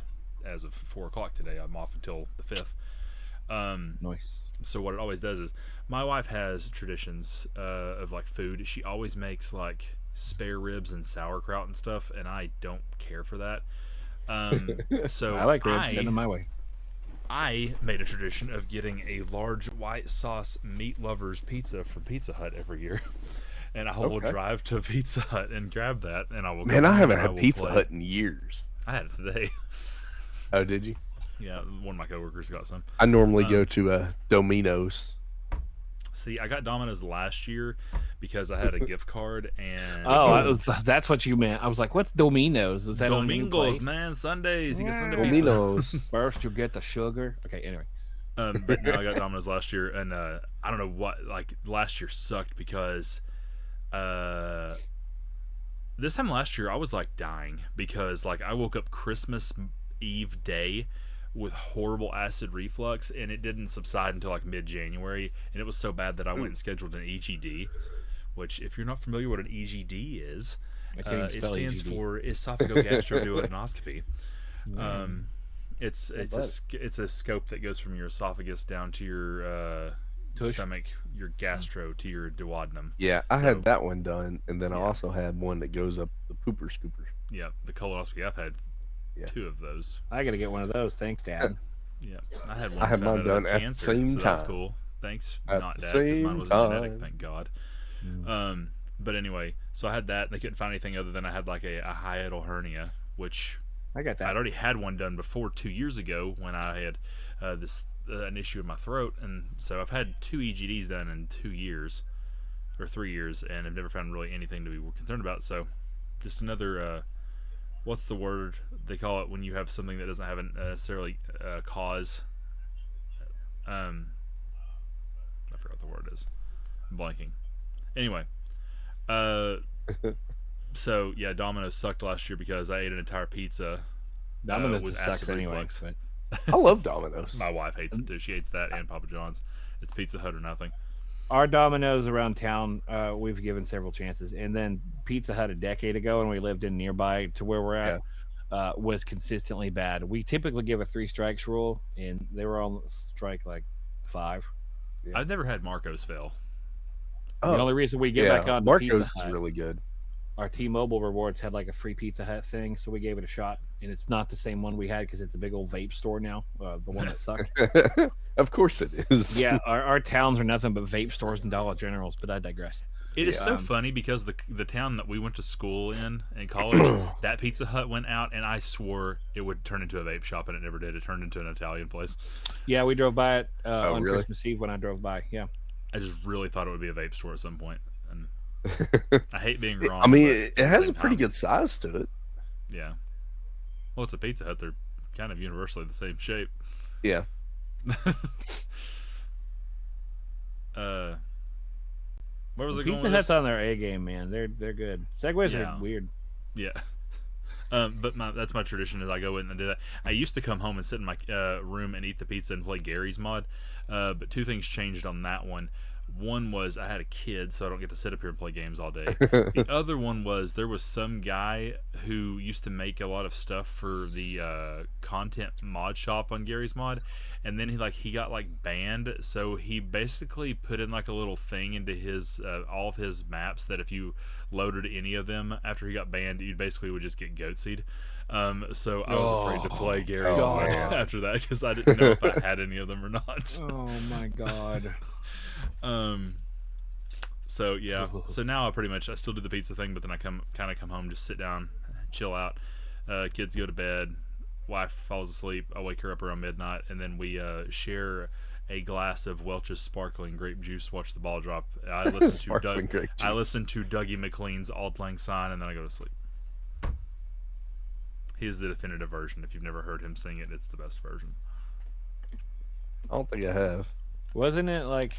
as of 4 o'clock today. I'm off until the 5th. Nice. So what it always does is my wife has traditions of like food. She always makes like spare ribs and sauerkraut and stuff, and I don't care for that. So I like ribs. Send them my way. I made a tradition of getting a large white sauce meat lovers pizza from Pizza Hut every year. And I will Okay. drive to Pizza Hut and grab that, and I will go Man, I home haven't and had will Pizza play. Hut in years. I had it today. Oh, did you? Yeah, one of my coworkers got some. I normally go to Domino's. See, I got Domino's last year because I had a gift card and Oh, that's what you meant. I was like, "What's Domino's? Is that a new Domingos, place? man, Sundays. You get Sunday pizza. Domino's. First, you get the sugar." Okay. Anyway. But no, I got Domino's last year, and I don't know what. Like last year sucked because this time last year I was like dying because like I woke up Christmas Eve day with horrible acid reflux, and it didn't subside until like mid-January, and it was so bad that I went and scheduled an EGD. Which, if you're not familiar with what an EGD is, I can't even it spell stands EGD. for esophagogastroduodenoscopy. It's a scope that goes from your esophagus down to your Tush? stomach, your gastro to your duodenum. Yeah, I So- had that one done, and then I Yeah. also had one that goes up the pooper scooper. Yeah, the colonoscopy. I've had Yeah. 2 of those. I got to get one of those. Thanks, Dad. Yeah, I had one. I had found mine out I done had at the cancer, same so that's time. cool. Thanks, At not the Dad, because mine same wasn't genetic. time. Thank God. But anyway, so I had that. And they couldn't find anything other than I had like a hiatal hernia, which I got I'd that. already had one done before 2 years ago when I had an issue in my throat, and so I've had 2 EGDs done in 2 years or 3 years, and I've never found really anything to be concerned about. So, just another what's the word they call it when you have something that doesn't have a necessarily cause? I forgot what the word is. I'm blanking. Anyway, So yeah, Domino's sucked last year because I ate an entire pizza Domino's with just sucks acid anyway. reflux. But I love Domino's. My wife hates it too. She hates that and Papa John's. It's Pizza Hut or nothing. our Domino's around town, we've given several chances, and then Pizza Hut a decade ago, and we lived in nearby to where we're at, Yeah. was consistently bad. We typically give a three strikes rule, and they were on strike like five. Yeah. I've never had Marco's fail. The only reason we get back on to Marco's Pizza is Hut, really good. our T-Mobile rewards had like a free Pizza Hut thing, so we gave it a shot. And it's not the same one we had because it's a big old vape store now, the one that sucked. Of course it is. Yeah, our towns are nothing but vape stores and Dollar Generals, but I digress. It is so funny because the town that we went to school in college, that Pizza Hut went out, and I swore it would turn into a vape shop, and it never did. It turned into an Italian place. Yeah, we drove by it on really? Christmas Eve when I drove by. Yeah. I just really thought it would be a vape store at some point, and I hate being wrong. I mean, but it at the has a same pretty time, good size to it. Yeah. Well, it's a Pizza Hut. They're kind of universally the same shape. Yeah. Where was it Pizza going with Hut's this? on their A game, man. They're good. Segways Yeah. are weird. Yeah. But that's my tradition is I go in and do that. I used to come home and sit in my room and eat the pizza and play Gary's Mod. But two things changed on that one. One was I had a kid, so I don't get to sit up here and play games all day. The other one was there was some guy who used to make a lot of stuff for the content mod shop on Gary's Mod, and then he got like banned. So he basically put in like a little thing into his all of his maps that if you loaded any of them after he got banned, you basically would just get goat seed. So I was afraid to play Gary's Mod God. after that because I didn't know if I had any of them or not. Oh my god. So yeah, so now I still do the pizza thing, but then I come home, just sit down, chill out. Kids go to bed, wife falls asleep. I wake her up around midnight, and then we share a glass of Welch's sparkling grape juice. Watch the ball drop. I listen to Sparkling grape I juice. listen to Dougie McLean's "Auld Lang Syne," and then I go to sleep. He is the definitive version. If you've never heard him sing it, it's the best version. I don't think I have. Wasn't it like?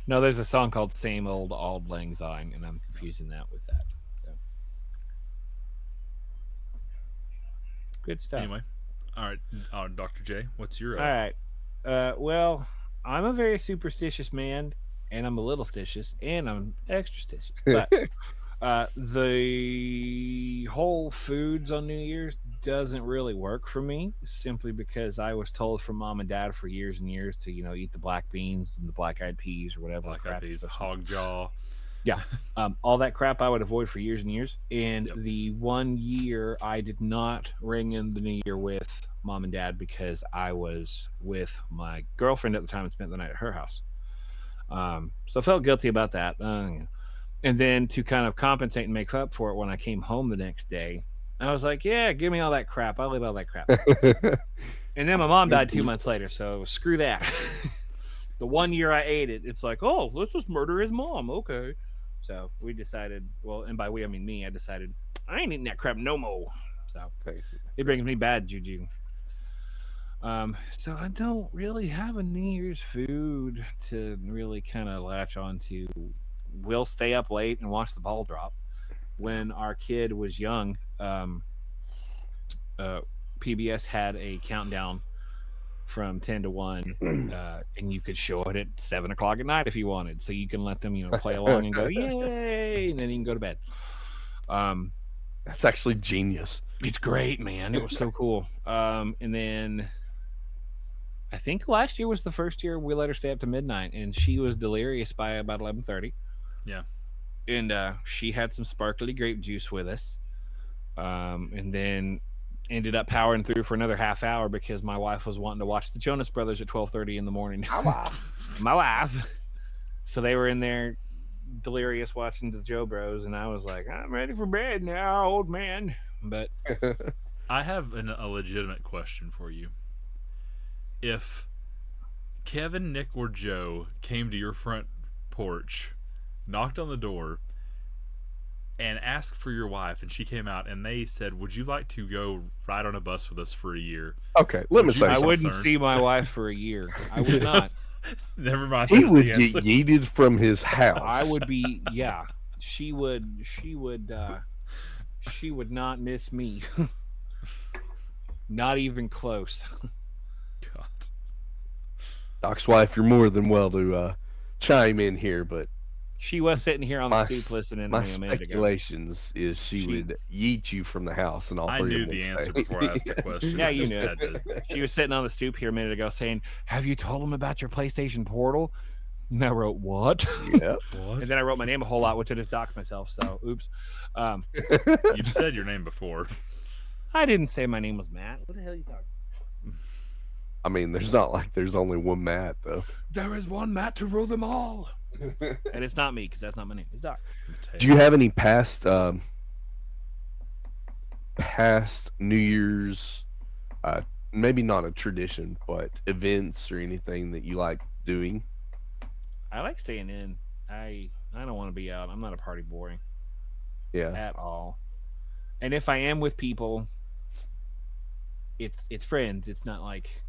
No, there's a song called "Same Old Auld Lang Syne," and I'm confusing that with that. So. Good stuff. Anyway, all right, Dr. J, what's your? All right. Well, I'm a very superstitious man, and I'm a little stitious, and I'm extra stitious. But the whole foods on New Year's doesn't really work for me, simply because I was told from mom and dad for years and years to eat the black beans and the black eyed peas or whatever. Black crap Eyed Peas, it's hog jaw. Yeah. All that crap I would avoid for years and years. And Yep. the one year I did not ring in the new year with mom and dad because I was with my girlfriend at the time and spent the night at her house. So I felt guilty about that. And then to kind of compensate and make up for it when I came home the next day, I was like, yeah, give me all that crap. I'll eat all that crap. And then my mom died 2 months later. So screw that. The one year I ate it, it's like, oh, let's just murder his mom. Okay. So we decided, well, and by we, I mean me, I decided I ain't eating that crap no more. So it brings me bad juju. So I don't really have a New Year's food to really kind of latch on to. We'll stay up late and watch the ball drop. When our kid was young, PBS had a countdown from 10 to 1, and you could show it at 7 o'clock at night if you wanted. So you can let them, play along and go, yay, and then you can go to bed. That's actually genius. It's great, man. It was so cool. And then I think last year was the first year we let her stay up to midnight, and she was delirious by about 11:30. Yeah. And she had some sparkly grape juice with us, and then ended up powering through for another half hour because my wife was wanting to watch the Jonas Brothers at 12:30 in the morning. My wife. So they were in there delirious watching the Joe Bros, and I was like, I'm ready for bed now, old man. But I have a legitimate question for you. If Kevin, Nick, or Joe came to your front porch, knocked on the door, and asked for your wife, and she came out, and they said, would you like to go ride on a bus with us for a year? Okay, let me Would you- say I something. wouldn't concerned. see my wife for a year. I would not. Never mind. He there's would the get answer. yeeted from his house. I would be, yeah. she would not miss me. Not even close. God. Doc's wife, you're more than well to chime in here, but She was sitting here on the my stoop listening to my me a minute ago. speculations is she She would yeet you from the house, and all I three knew of them the would answer stay. before I asked the question. Yeah, I you just knew. had to. She was sitting on the stoop here a minute ago saying, "Have you told him about your PlayStation Portal?" And I wrote, "What?" Yep. What? And then I wrote my name a whole lot, which I just doxed myself. So, oops. You've said your name before. I didn't say my name was Matt. What the hell are you talking? I mean, there's not like there's only one Matt though. There is one Matt to rule them all, and it's not me because that's not my name. It's Doc. Do you have any past New Year's, maybe not a tradition, but events or anything that you like doing? I like staying in. I don't want to be out. I'm not a party boy Yeah. at all. And if I am with people, it's friends. It's not like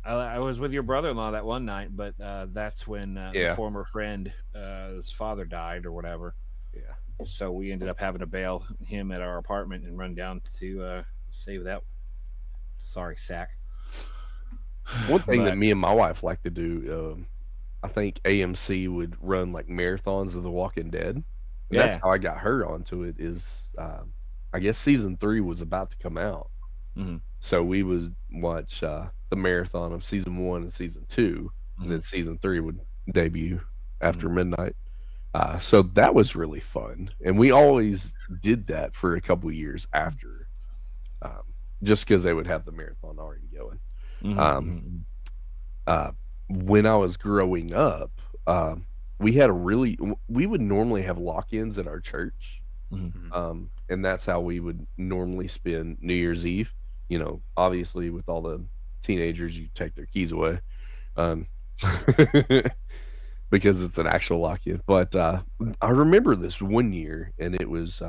I was with your brother-in-law that one night, but that's when the Yeah. former friend, his father died or whatever. Yeah. So we ended up having to bail him at our apartment and run down to save that sorry sack. One thing that But- me and my wife like to do, I think AMC would run like marathons of The Walking Dead. And that's Yeah. how I got her onto it. Is I guess season 3 was about to come out, Mhm. so we would watch the marathon of season 1 and season 2, and then season 3 would debut after midnight. So that was really fun, and we always did that for a couple years after, just because they would have the marathon already going. Mhm, Um, mhm. When I was growing up, we had we would normally have lock-ins at our church, and that's how we would normally spend New Year's Eve. Obviously with all the teenagers, you take their keys away, um, because it's an actual lock-in. But I remember this one year, and it was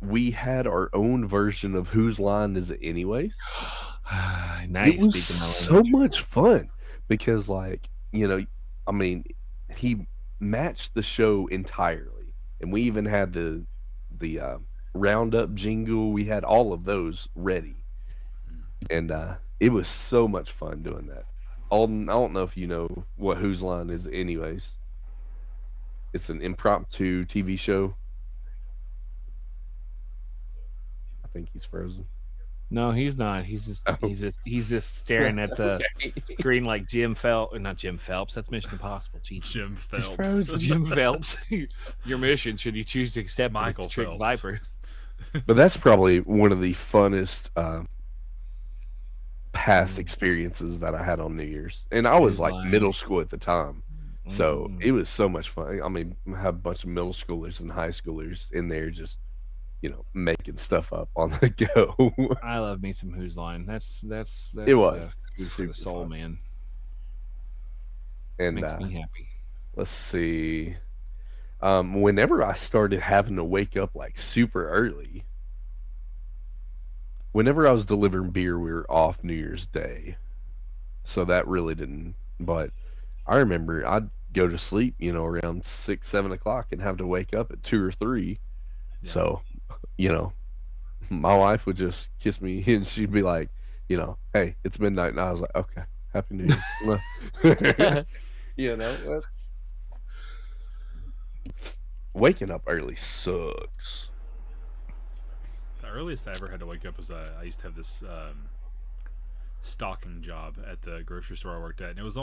we had our own version of Whose Line Is It Anyways? Nice. It was Speaking my so language. much fun because, like, I mean, he matched the show entirely, and we even had the roundup jingle. We had all of those ready, and it was so much fun doing that. Alden, I don't know if you know what Whose Line Is It Anyways. It's an impromptu TV show. I think he's frozen. No, he's not. He's Oh. just staring at the Okay. screen like Jim Phelps. Not Jim Phelps. That's Mission Impossible. Jesus. Jim Phelps. frozen. Jim Phelps. Your mission, should you choose to accept it, is Michael to trick Phelps. Viper. But that's probably one of the funnest past experiences that I had on New Year's. And I was Whose like Line? middle school at the time. So Mm. it was so much fun. I mean, I have a bunch of middle schoolers and high schoolers in there just, making stuff up on the go. I love me some Whose Line. That's It was. good for Super the soul, fun. man. And Makes me happy. let's see. Whenever I started having to wake up like super early, whenever I was delivering beer, we were off New Year's Day. So that really didn't. But I remember I'd go to sleep, around 6, 7 o'clock and have to wake up at 2 or 3. Yeah. So, my wife would just kiss me and she'd be like, hey, it's midnight. And I was like, okay, Happy New Year. That's... Waking up early sucks. The earliest I ever had to wake up was I used to have this stocking job at the grocery store I worked at, and it was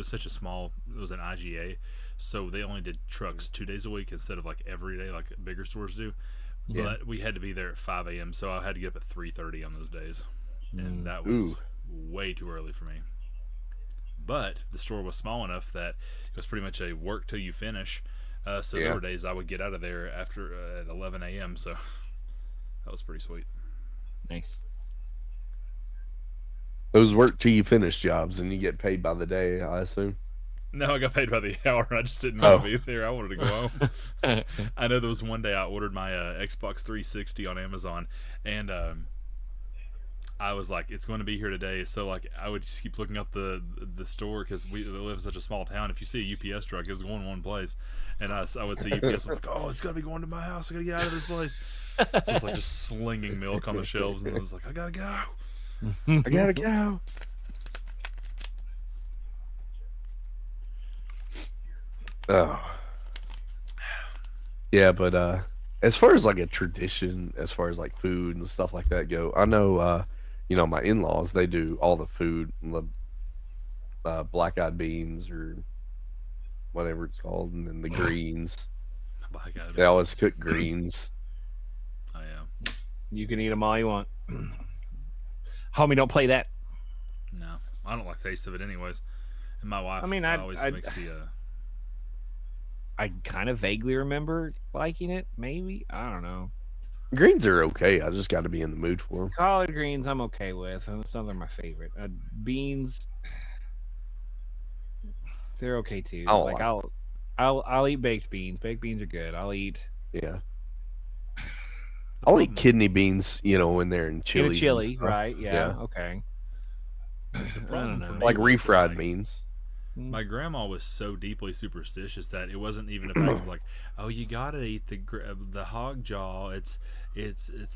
such a small, it was an IGA, so they only did trucks 2 days a week instead of like every day like bigger stores do. Yeah. But we had to be there at 5 a.m., so I had to get up at 3:30 on those days, and that was way too early for me. But the store was small enough that it was pretty much a work till you finish. So there were days I would get out of there after at 11 a.m. So that was pretty sweet. Nice. Those work till you finish jobs, and you get paid by the day, I assume. No, I got paid by the hour. I just didn't want to be there. I wanted to go home. I know there was one day I ordered my Xbox 360 on Amazon, and I was like, it's going to be here today. So like, I would just keep looking up the store because we live in such a small town. If you see a UPS truck, it's going one place, and I would see UPS. I'm like, oh, it's got to be going to my house. I got to get out of this place. So it's like just slinging milk on the shelves, and I was like, I gotta go. I gotta go. Oh. Yeah, but as far as like a tradition, as far as like food and stuff like that go, I know my in-laws, they do all the food, the black-eyed beans or whatever it's called, and then the greens. They always cook greens. I am. You can eat them all you want. Homie, don't play that. No, I don't like the taste of it anyways. And my wife, always makes the. I kind of vaguely remember liking it. Maybe, I don't know. Greens are okay. I just got to be in the mood for them. Collard greens, I'm okay with. It's not they're my favorite. Beans, they're okay too. Like I'll eat baked beans. Baked beans are good. I'll eat. Yeah. I'll eat kidney beans, when they're in chili. In a chili, right? Yeah. Okay. The problem for me like was refried beans. My grandma was so deeply superstitious that it wasn't even a fact of like, oh, you gotta eat the hog jaw. It's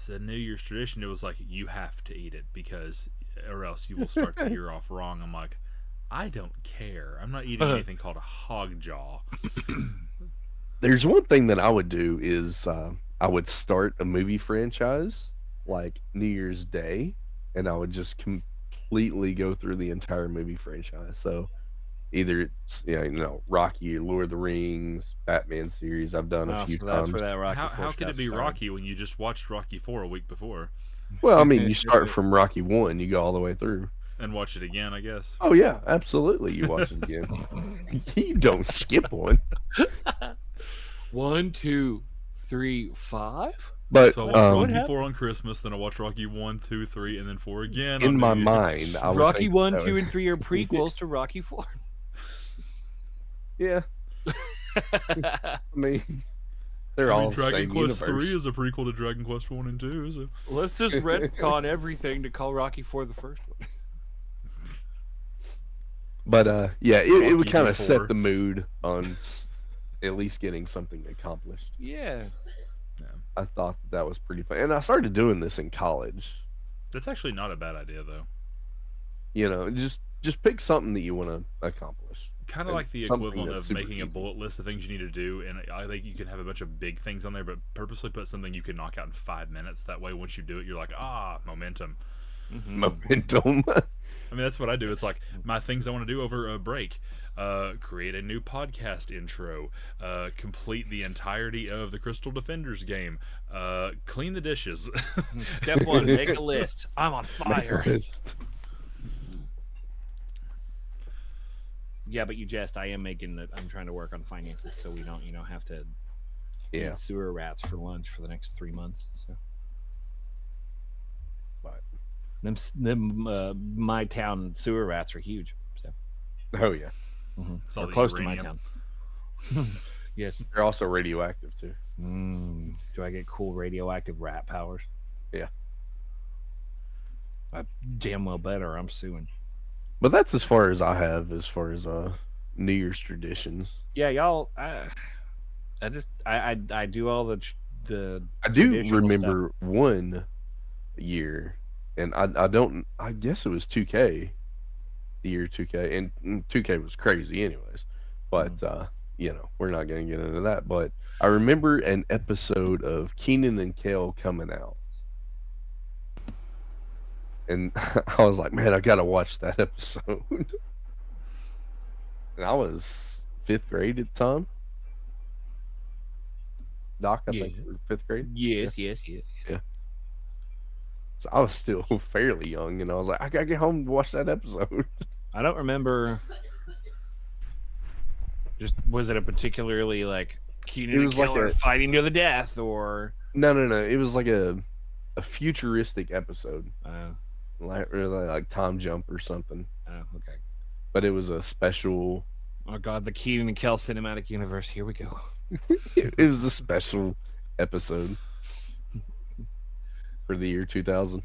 a New Year's tradition. It was like you have to eat it because or else you will start the year off wrong. I'm like, I don't care. I'm not eating anything called a hog jaw. There's one thing that I would do is I would start a movie franchise like New Year's Day, and I would just completely go through the entire movie franchise. So either it's Rocky, Lord of the Rings, Batman series. I've done a few times. That's where that Rocky how could it be started. Rocky when you just watched Rocky 4 a week before? Well, I mean, you start from Rocky 1, you go all the way through. And watch it again, I guess. Oh yeah, absolutely. You watch it again. You don't skip one. 1, 2, 3, 5. But so I watch Rocky 4 on Christmas, then I watch Rocky 1, 2, 3, and then 4 again. In my mind, I Rocky 1, 2, and 3 are prequels to Rocky 4. Yeah. I mean, they're all the Dragon same Quest universe. 3 is a prequel to Dragon Quest 1 and 2. So. Let's just retcon everything to call Rocky 4 the first one. But yeah, it would kind of set the mood on at least getting something accomplished. Yeah. I thought that was pretty fun, and I started doing this in college. That's actually not a bad idea, though. Just pick something that you want to accomplish. Kind of like the equivalent of making a bullet list of things you need to do, and I think you can have a bunch of big things on there, but purposely put something you can knock out in 5 minutes. That way, once you do it, you're like, momentum. Mm-hmm. Momentum. I mean, that's what I do. It's like my things I want to do over a break. Create a new podcast intro. Complete the entirety of the Crystal Defenders game. Clean the dishes. Step 1, make a list. I'm on fire. Yeah, but you jest. I am making it. I'm trying to work on finances so we don't, have to eat sewer rats for lunch for the next 3 months. So, but my town sewer rats are huge. So, oh yeah, they're close to my town. Yes, they're also radioactive too. Do I get cool radioactive rat powers? Yeah, I damn well better. I'm suing. But that's as far as I have as far as New Year's traditions. Yeah, y'all. I do all the. I do remember stuff. One year, and I guess it was 2K, the year 2K, and 2K was crazy, anyways. But we're not gonna get into that. But I remember an episode of Kenan and Kel coming out. And I was like, man, I gotta watch that episode. And I was 5th grade at the time. Doc, I think you were 5th grade. Yes. Yeah. So I was still fairly young, and I was like, I gotta get home and watch that episode. I don't remember. Just was it a particularly like Kenan and Kel are fighting to the death, or no? It was like a futuristic episode. Like Time Jump or something. Oh, okay. But it was a special. Oh God, the Kenan and Kel cinematic universe. Here we go. It was a special episode for the year 2000.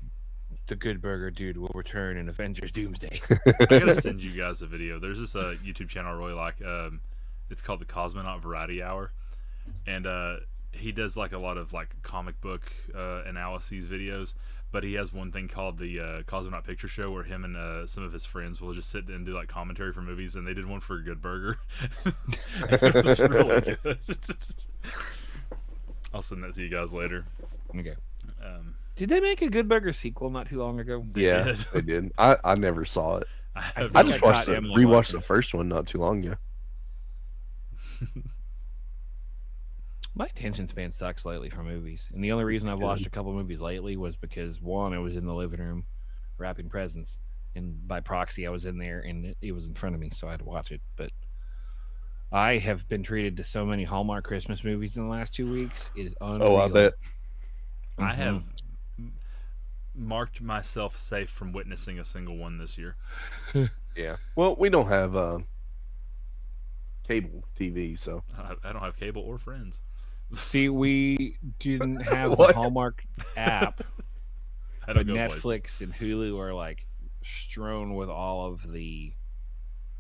The Good Burger dude will return in Avengers Doomsday. I gotta send you guys a video. There's this YouTube channel I really like. It's called the Cosmonaut Variety Hour, and he does like a lot of like comic book analyses videos. But he has one thing called the Cosmonaut Picture Show, where him and some of his friends will just sit and do like commentary for movies. And they did one for Good Burger. It was really good. I'll send that to you guys later. Okay. Um, Did they make a Good Burger sequel not too long ago? Yeah, did. they did. I never saw it. have I no just caught idea. Emily rewatched watching. the first one not too long ago. My attention span sucks lately for movies, and the only reason I've watched a couple movies lately was because one, I was in the living room wrapping presents, and by proxy, I was in there, and it was in front of me, so I had to watch it. But I have been treated to so many Hallmark Christmas movies in the last 2 weeks. It is unreal. Oh, I bet. I have marked myself safe from witnessing a single one this year. Yeah. Well, we don't have cable TV, so I don't have cable or friends. See, we didn't have the What? Hallmark app, I but don't go Netflix places. and Hulu are like strewn with all of the.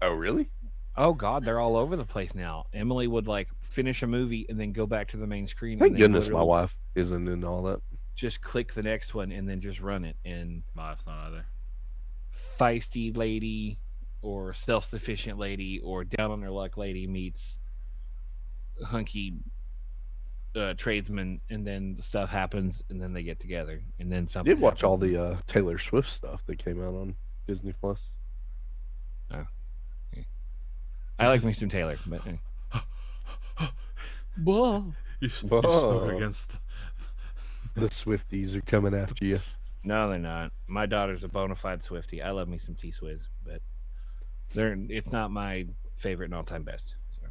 Oh, really? Oh God, they're all over the place now. Emily would like finish a movie and then go back to the main screen. Thank and then goodness my literally wife isn't in all that. just click the next one and then just run it. And My wife's not either. feisty lady or self-sufficient lady or down on her luck lady meets hunky tradesman, and then the stuff happens, and then they get together, and then I something. did watch all happens. the Taylor Swift stuff that came out on Disney Plus. I like me some Taylor, but. Whoa. You Whoa. spoke against. The Swifties are coming after you. No, they're not. My daughter's a bona fide Swiftie. I love me some T Swizz, but it's not my favorite and all time best. So.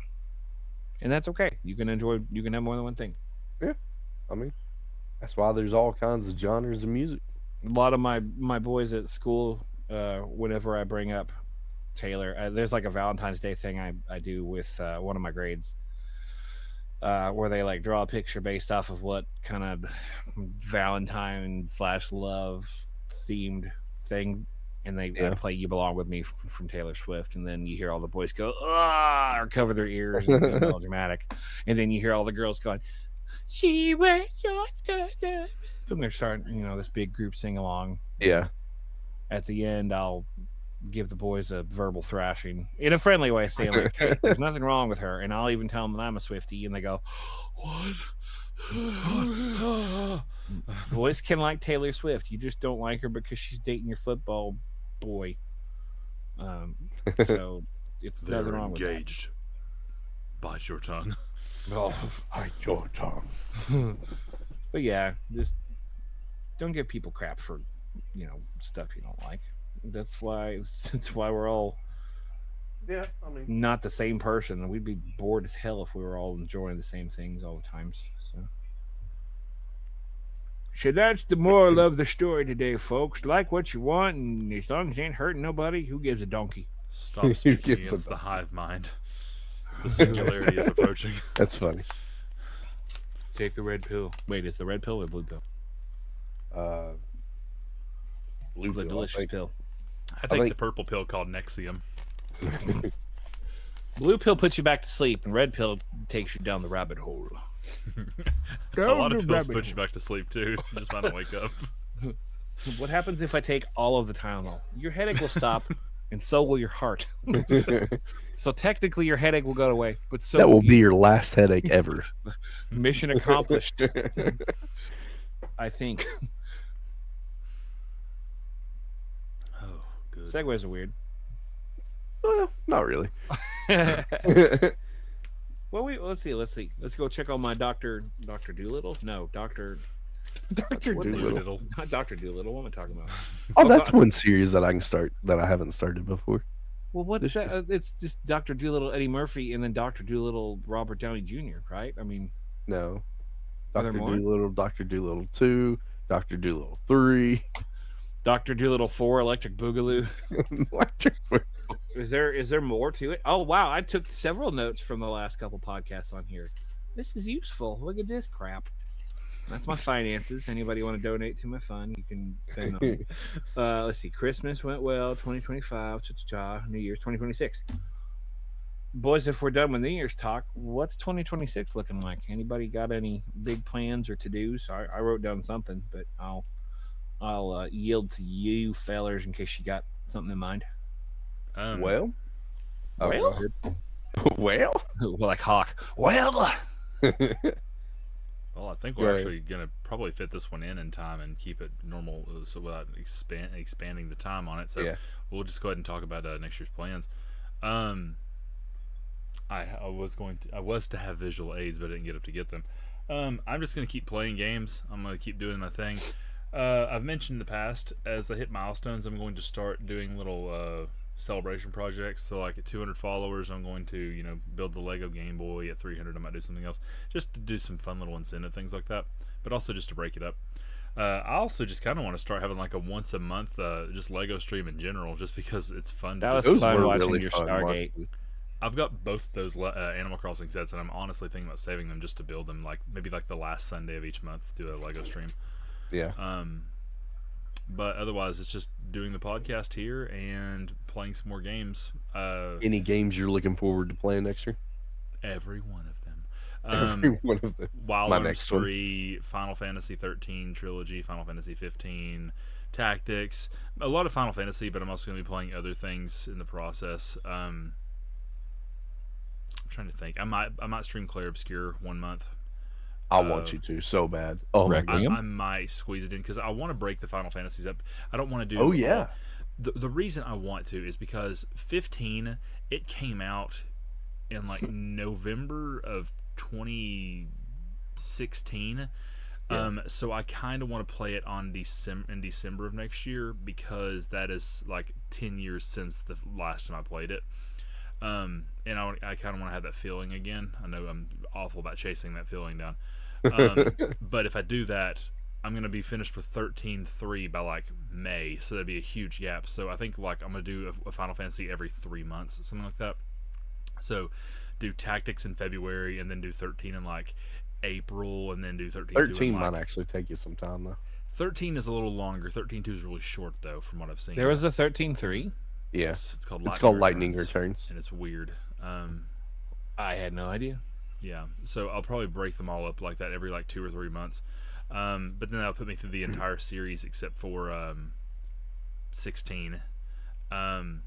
And that's okay. You can have more than one thing. I mean, that's why there's all kinds of genres of music. A lot of my boys at school, whenever I bring up Taylor, there's like a Valentine's Day thing I do with one of my grades, where they like draw a picture based off of what kind of Valentine / love themed thing, and they play "You Belong with Me" from Taylor Swift, and then you hear all the boys go "ah" or cover their ears and get melodramatic, and then you hear all the girls going, "She wears your skirt," and they're starting, this big group sing along. Yeah. At the end, I'll give the boys a verbal thrashing in a friendly way, saying like, "Hey, there's nothing wrong with her," and I'll even tell them that I'm a Swiftie, and they go, "What?" Boys can like Taylor Swift. You just don't like her because she's dating your football boy. So it's They're nothing wrong engaged. Bite your tongue. Oh, bite your tongue. with that. But yeah, just don't give people crap for stuff you don't like. That's why we're all Yeah, I mean, not the same person. We'd be bored as hell if we were all enjoying the same things all the times. So that's the moral of the story today, folks. Like what you want, and as long as it ain't hurting nobody, who gives a donkey? Stop speaking gives against a- the hive mind. The singularity is approaching. that's funny. Take the red pill. Wait, is the red pill or blue pill? Blue The pill, I delicious think. pill. I take think- the purple pill called Nexium. Blue pill puts you back to sleep, and red pill takes you down the rabbit hole. A lot of pills put you back to sleep too. You just might not wake up. What happens if I take all of the Tylenol? Your headache will stop, and so will your heart. So technically, your headache will go away, but so That will you. be your last headache ever. Mission accomplished. I think. Oh, good. Segways are weird. Well, not really. Well, let's see. Let's go check on my Doctor Doolittle. No, Doctor. Dr. What the- Doolittle. Little. Not Doctor Doolittle. What am I talking about? Oh, that's one series that I can start that I haven't started before. Well, what's that? It's just Doctor Doolittle, Eddie Murphy, and then Doctor Doolittle, Robert Downey Jr. Right? I mean, No. Are there Dr. more? Doolittle, Dr. Doolittle 2, Dr. Doolittle 3. Doctor Doolittle 4, Electric Boogaloo. Electric Is there more to it? Oh wow, I took several notes from the last couple podcasts on here. This is useful. Look at this crap. That's my finances. Anybody want to donate to my fund, you can send them. Let's see. Christmas went well. 2025. Cha-cha-cha. New Year's 2026. Boys, if we're done with New Year's talk, what's 2026 looking like? Anybody got any big plans or to dos? I wrote down something, but I'll yield to you fellers in case you got something in mind. Well, oh, go Well, ahead. Well, like Hawk. Well, Well, I think Go we're ahead. actually going to probably fit this one in time and keep it normal, so without expanding the time on it. So Yeah. we'll just go ahead and talk about next year's plans. Um, I was to have visual aids, but I didn't get up to get them. I'm just going to keep playing games. I'm going to keep doing my thing. I've mentioned in the past, as I hit milestones, I'm going to start doing little celebration projects. So, like at 200 followers, I'm going to build the Lego Game Boy. At 300, I might do something else, just to do some fun little incentive things like that. But also just to break it up. I also just kind of want to start having like a once a month just Lego stream in general, just because it's fun. that was Those fun were watching really your fun Stargate. watching. I've got both those Animal Crossing sets, and I'm honestly thinking about saving them just to build them, like maybe like the last Sunday of each month, do a Lego stream. Yeah. But otherwise, it's just doing the podcast here and playing some more games. Any games you're looking forward to playing next year? Every one of them. Every one of them. Wild My Arms next one. 3, Final Fantasy 13 trilogy, Final Fantasy 15, Tactics, a lot of Final Fantasy, but I'm also going to be playing other things in the process. I'm trying to think. I might stream Claire Obscure one month. I want you to so bad. Oh my god. Requiem? I might squeeze it in because I want to break the Final Fantasies up. I don't want to do. Oh yeah. The reason I want to is because 15 it came out in like November of 2016. So I kind of want to play it on in December of next year because that is like 10 years since the last time I played it. And I kind of want to have that feeling again. I know I'm awful about chasing that feeling down. But if I do that, I'm going to be finished with 13.3 by like May, so that'd be a huge gap. So I think like I'm going to do a Final Fantasy every 3 months, something like that. So do Tactics in February, and then do 13 in like April, and then do 13.2 13 in like... might actually take you some time though. 13 is a little longer. 13.2 is really short though, from what I've seen. There was a 13.3. Yes. It's called Lightning Returns. and it's weird. I had no idea. Yeah, so I'll probably break them all up like that every like 2 or 3 months. But then that'll put me through the entire series except for 16. And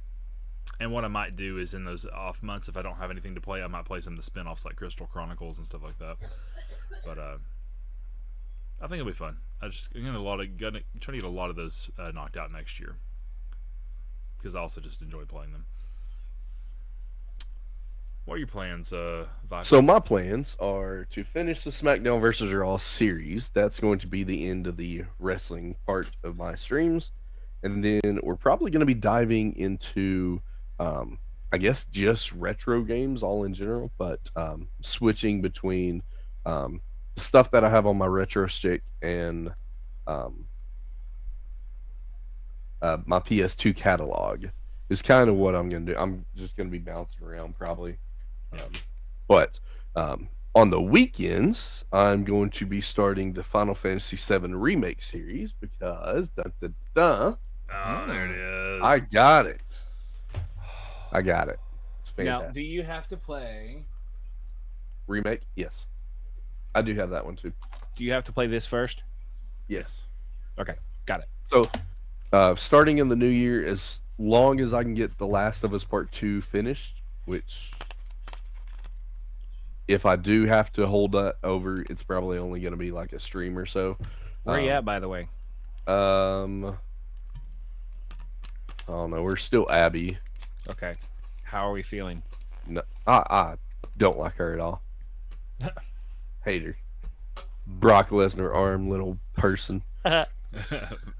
what I might do is in those off months, if I don't have anything to play, I might play some of the spin-offs like Crystal Chronicles and stuff like that. But I think it'll be fun. I'm gonna try to get a lot of those knocked out next year because I also just enjoy playing them. What are your plans, Viper? So my plans are to finish the SmackDown versus Raw series. That's going to be the end of the wrestling part of my streams, and then we're probably going to be diving into, I guess, just retro games all in general, but switching between stuff that I have on my retro stick and my PS2 catalog is kind of what I'm going to do. I'm just going to be bouncing around probably. But on the weekends, I'm going to be starting the Final Fantasy VII Remake series because Oh, there it is. I got it. I got it. It's Now, fantastic. do you have to play? Remake? Yes. I do have that one too. Do you have to play this first? Yes. Okay, got it. So, starting in the new year, as long as I can get The Last of Us Part 2 finished, which if I do have to hold that over, it's probably only going to be like a stream or so. Where you at, by the way? I don't know. We're still Abby. Okay. How are we feeling? No, I don't like her at all. Hate her. Brock Lesnar arm little person.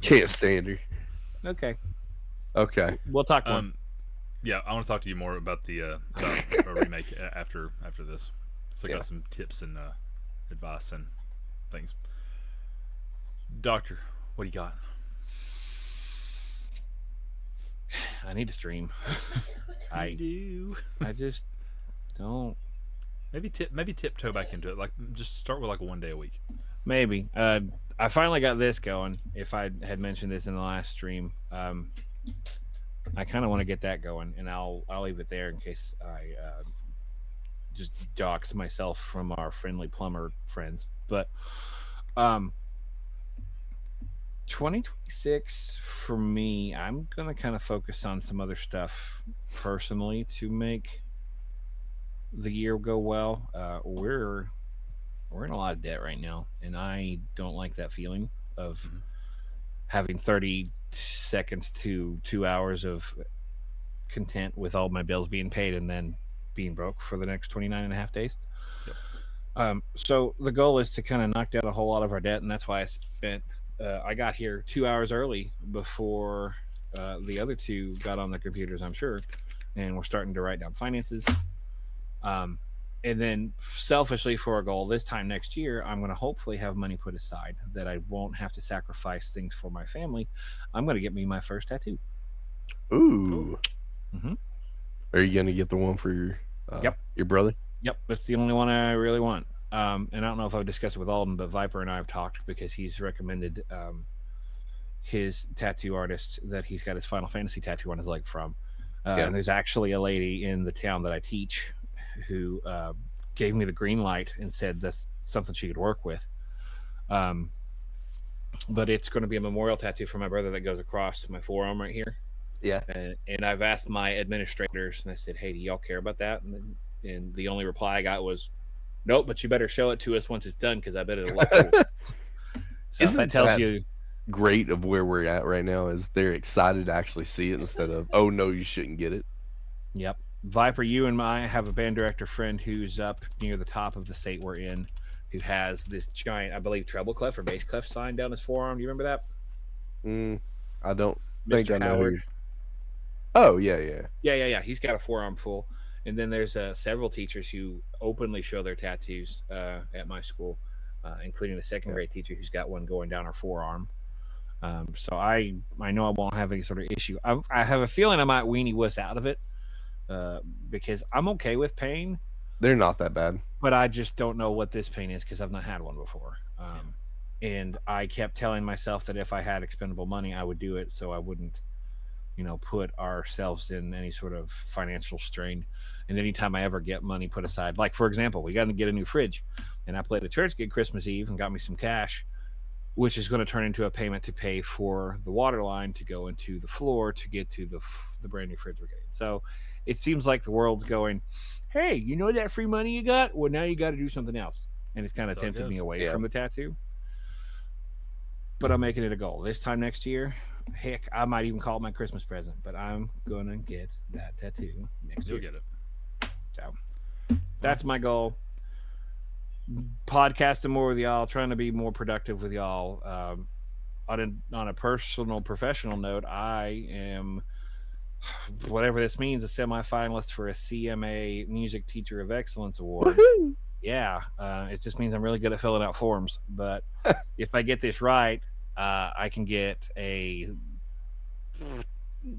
Can't stand her. Okay. Okay. We'll talk more. Yeah, I want to talk to you more about the about a remake after this. So I got some tips and advice and things. Doctor, what do you got? I need to stream. I do. I just don't. Maybe tiptoe back into it. Like just start with like 1 day a week. maybe. I finally got this going. If I had mentioned this in the last stream, I kind of want to get that going, and I'll leave it there in case I just dox myself from our friendly plumber friends. But um, 2026 for me, I'm gonna kind of focus on some other stuff personally to make the year go well. We're in a lot of debt right now, and I don't like that feeling of Mhm. having 30 seconds to 2 hours of content with all my bills being paid and then being broke for the next 29 and a half days. Yep. So the goal is to kind of knock down a whole lot of our debt, and that's why I got here 2 hours early before the other two got on their computers, I'm sure, and we're starting to write down finances. Um, and then selfishly for a goal this time next year, I'm going to hopefully have money put aside that I won't have to sacrifice things for my family. I'm going to get me my first tattoo. Cool. Ooh. Hmm. Are you gonna get the one for Yep. your brother? Yep. That's the only one I really want. And I don't know if I've discussed it with Alden, but Viper and I have talked because he's recommended his tattoo artist that he's got his Final Fantasy tattoo on his leg from. Yeah. And there's actually a lady in the town that I teach who gave me the green light and said that's something she could work with. Um, but it's going to be a memorial tattoo for my brother that goes across my forearm right here. Yeah. And I've asked my administrators, and I said, "Hey, do y'all care about that?" And the only reply I got was, "Nope, but you better show it to us once it's done because I bet it'll look cool." So if Isn't that tells that you, great of where we're at right now? Is they're excited to actually see it instead of, oh no, you shouldn't get it. yep, Viper, you and I have a band director friend who's up near the top of the state we're in, who has this giant, I believe, treble clef or bass clef sign down his forearm. Do you remember that, I don't think Mister I know who. Howard? Oh yeah, yeah. Yeah. He's got a forearm full. And then there's several teachers who openly show their tattoos at my school, including the second Yeah. grade teacher who's got one going down her forearm. So I know I won't have any sort of issue. I have a feeling I might weenie wuss out of it because I'm okay with pain, They're not that bad. but I just don't know what this pain is because I've not had one before. And I kept telling myself that if I had expendable money, I would do it so I wouldn't, put ourselves in any sort of financial strain. And anytime I ever get money put aside, like for example, we got to get a new fridge, and I played a church gig Christmas Eve and got me some cash, which is going to turn into a payment to pay for the water line to go into the floor to get to the brand new fridge we're getting. So it seems like the world's going, hey, you know that free money you got? Well, now you got to do something else. And it's kind of That's how it tempted me goes. away Yeah. from the tattoo. But I'm making it a goal. This time next year, heck, I might even call it my Christmas present, but I'm going to get that tattoo next You'll year. get it. So that's my goal. Podcasting more with y'all, trying to be more productive with y'all. On a personal, professional note, I am, whatever this means, a semi-finalist for a CMA Music Teacher of Excellence Award. Woohoo! Yeah, it just means I'm really good at filling out forms. But if I get this right, I can get a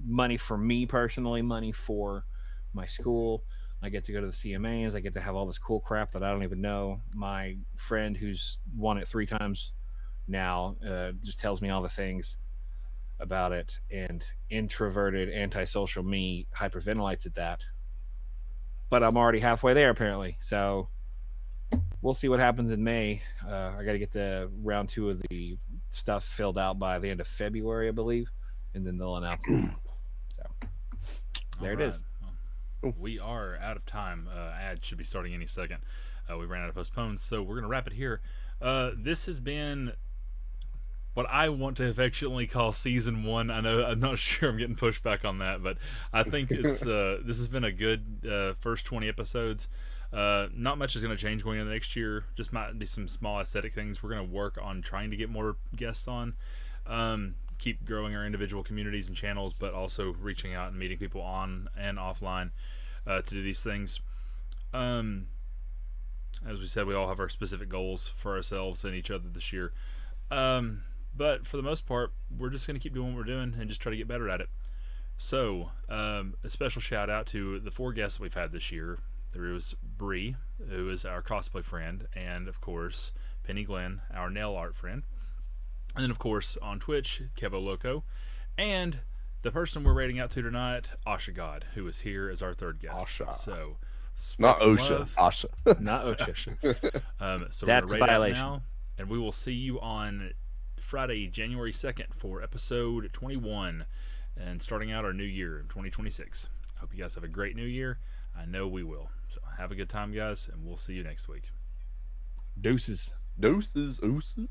money for me personally, money for my school. I get to go to the CMAs. I get to have all this cool crap that I don't even know. My friend who's won it 3 times now just tells me all the things about it, and introverted, antisocial me hyperventilates at that. But I'm already halfway there apparently, so we'll see what happens in May. I got to get the round 2 of the stuff filled out by the end of February, I believe, and then they'll announce it. So there it is. Well, we are out of time. Ad should be starting any second. We ran out of postpones, so we're going to wrap it here. This has been what I want to affectionately call season 1. I know I'm not sure I'm getting pushback on that, but I think it's this has been a good first 20 episodes. Not much is going to change going into next year. Just might be some small aesthetic things. We're going to work on trying to get more guests on. Keep growing our individual communities and channels, but also reaching out and meeting people on and offline to do these things. As we said, we all have our specific goals for ourselves and each other this year. But for the most part, we're just going to keep doing what we're doing and just try to get better at it. So, a special shout out to the 4 guests that we've had this year. There was Bree, who is our cosplay friend, and of course Penny Glenn, our nail art friend. And then of course on Twitch, Kevo Loco, and the person we're rating out to tonight, Asha God, who is here as our third guest. Asha. So Not spread some OSHA. love. Asha. Not OSHA. So That's we're a going to rate out violation. now, and we will see you on Friday, January 2nd for episode 21 and starting out our new year in 2026. I hope you guys have a great new year. I know we will. So have a good time, guys, and we'll see you next week. Deuces. Doses, ooses.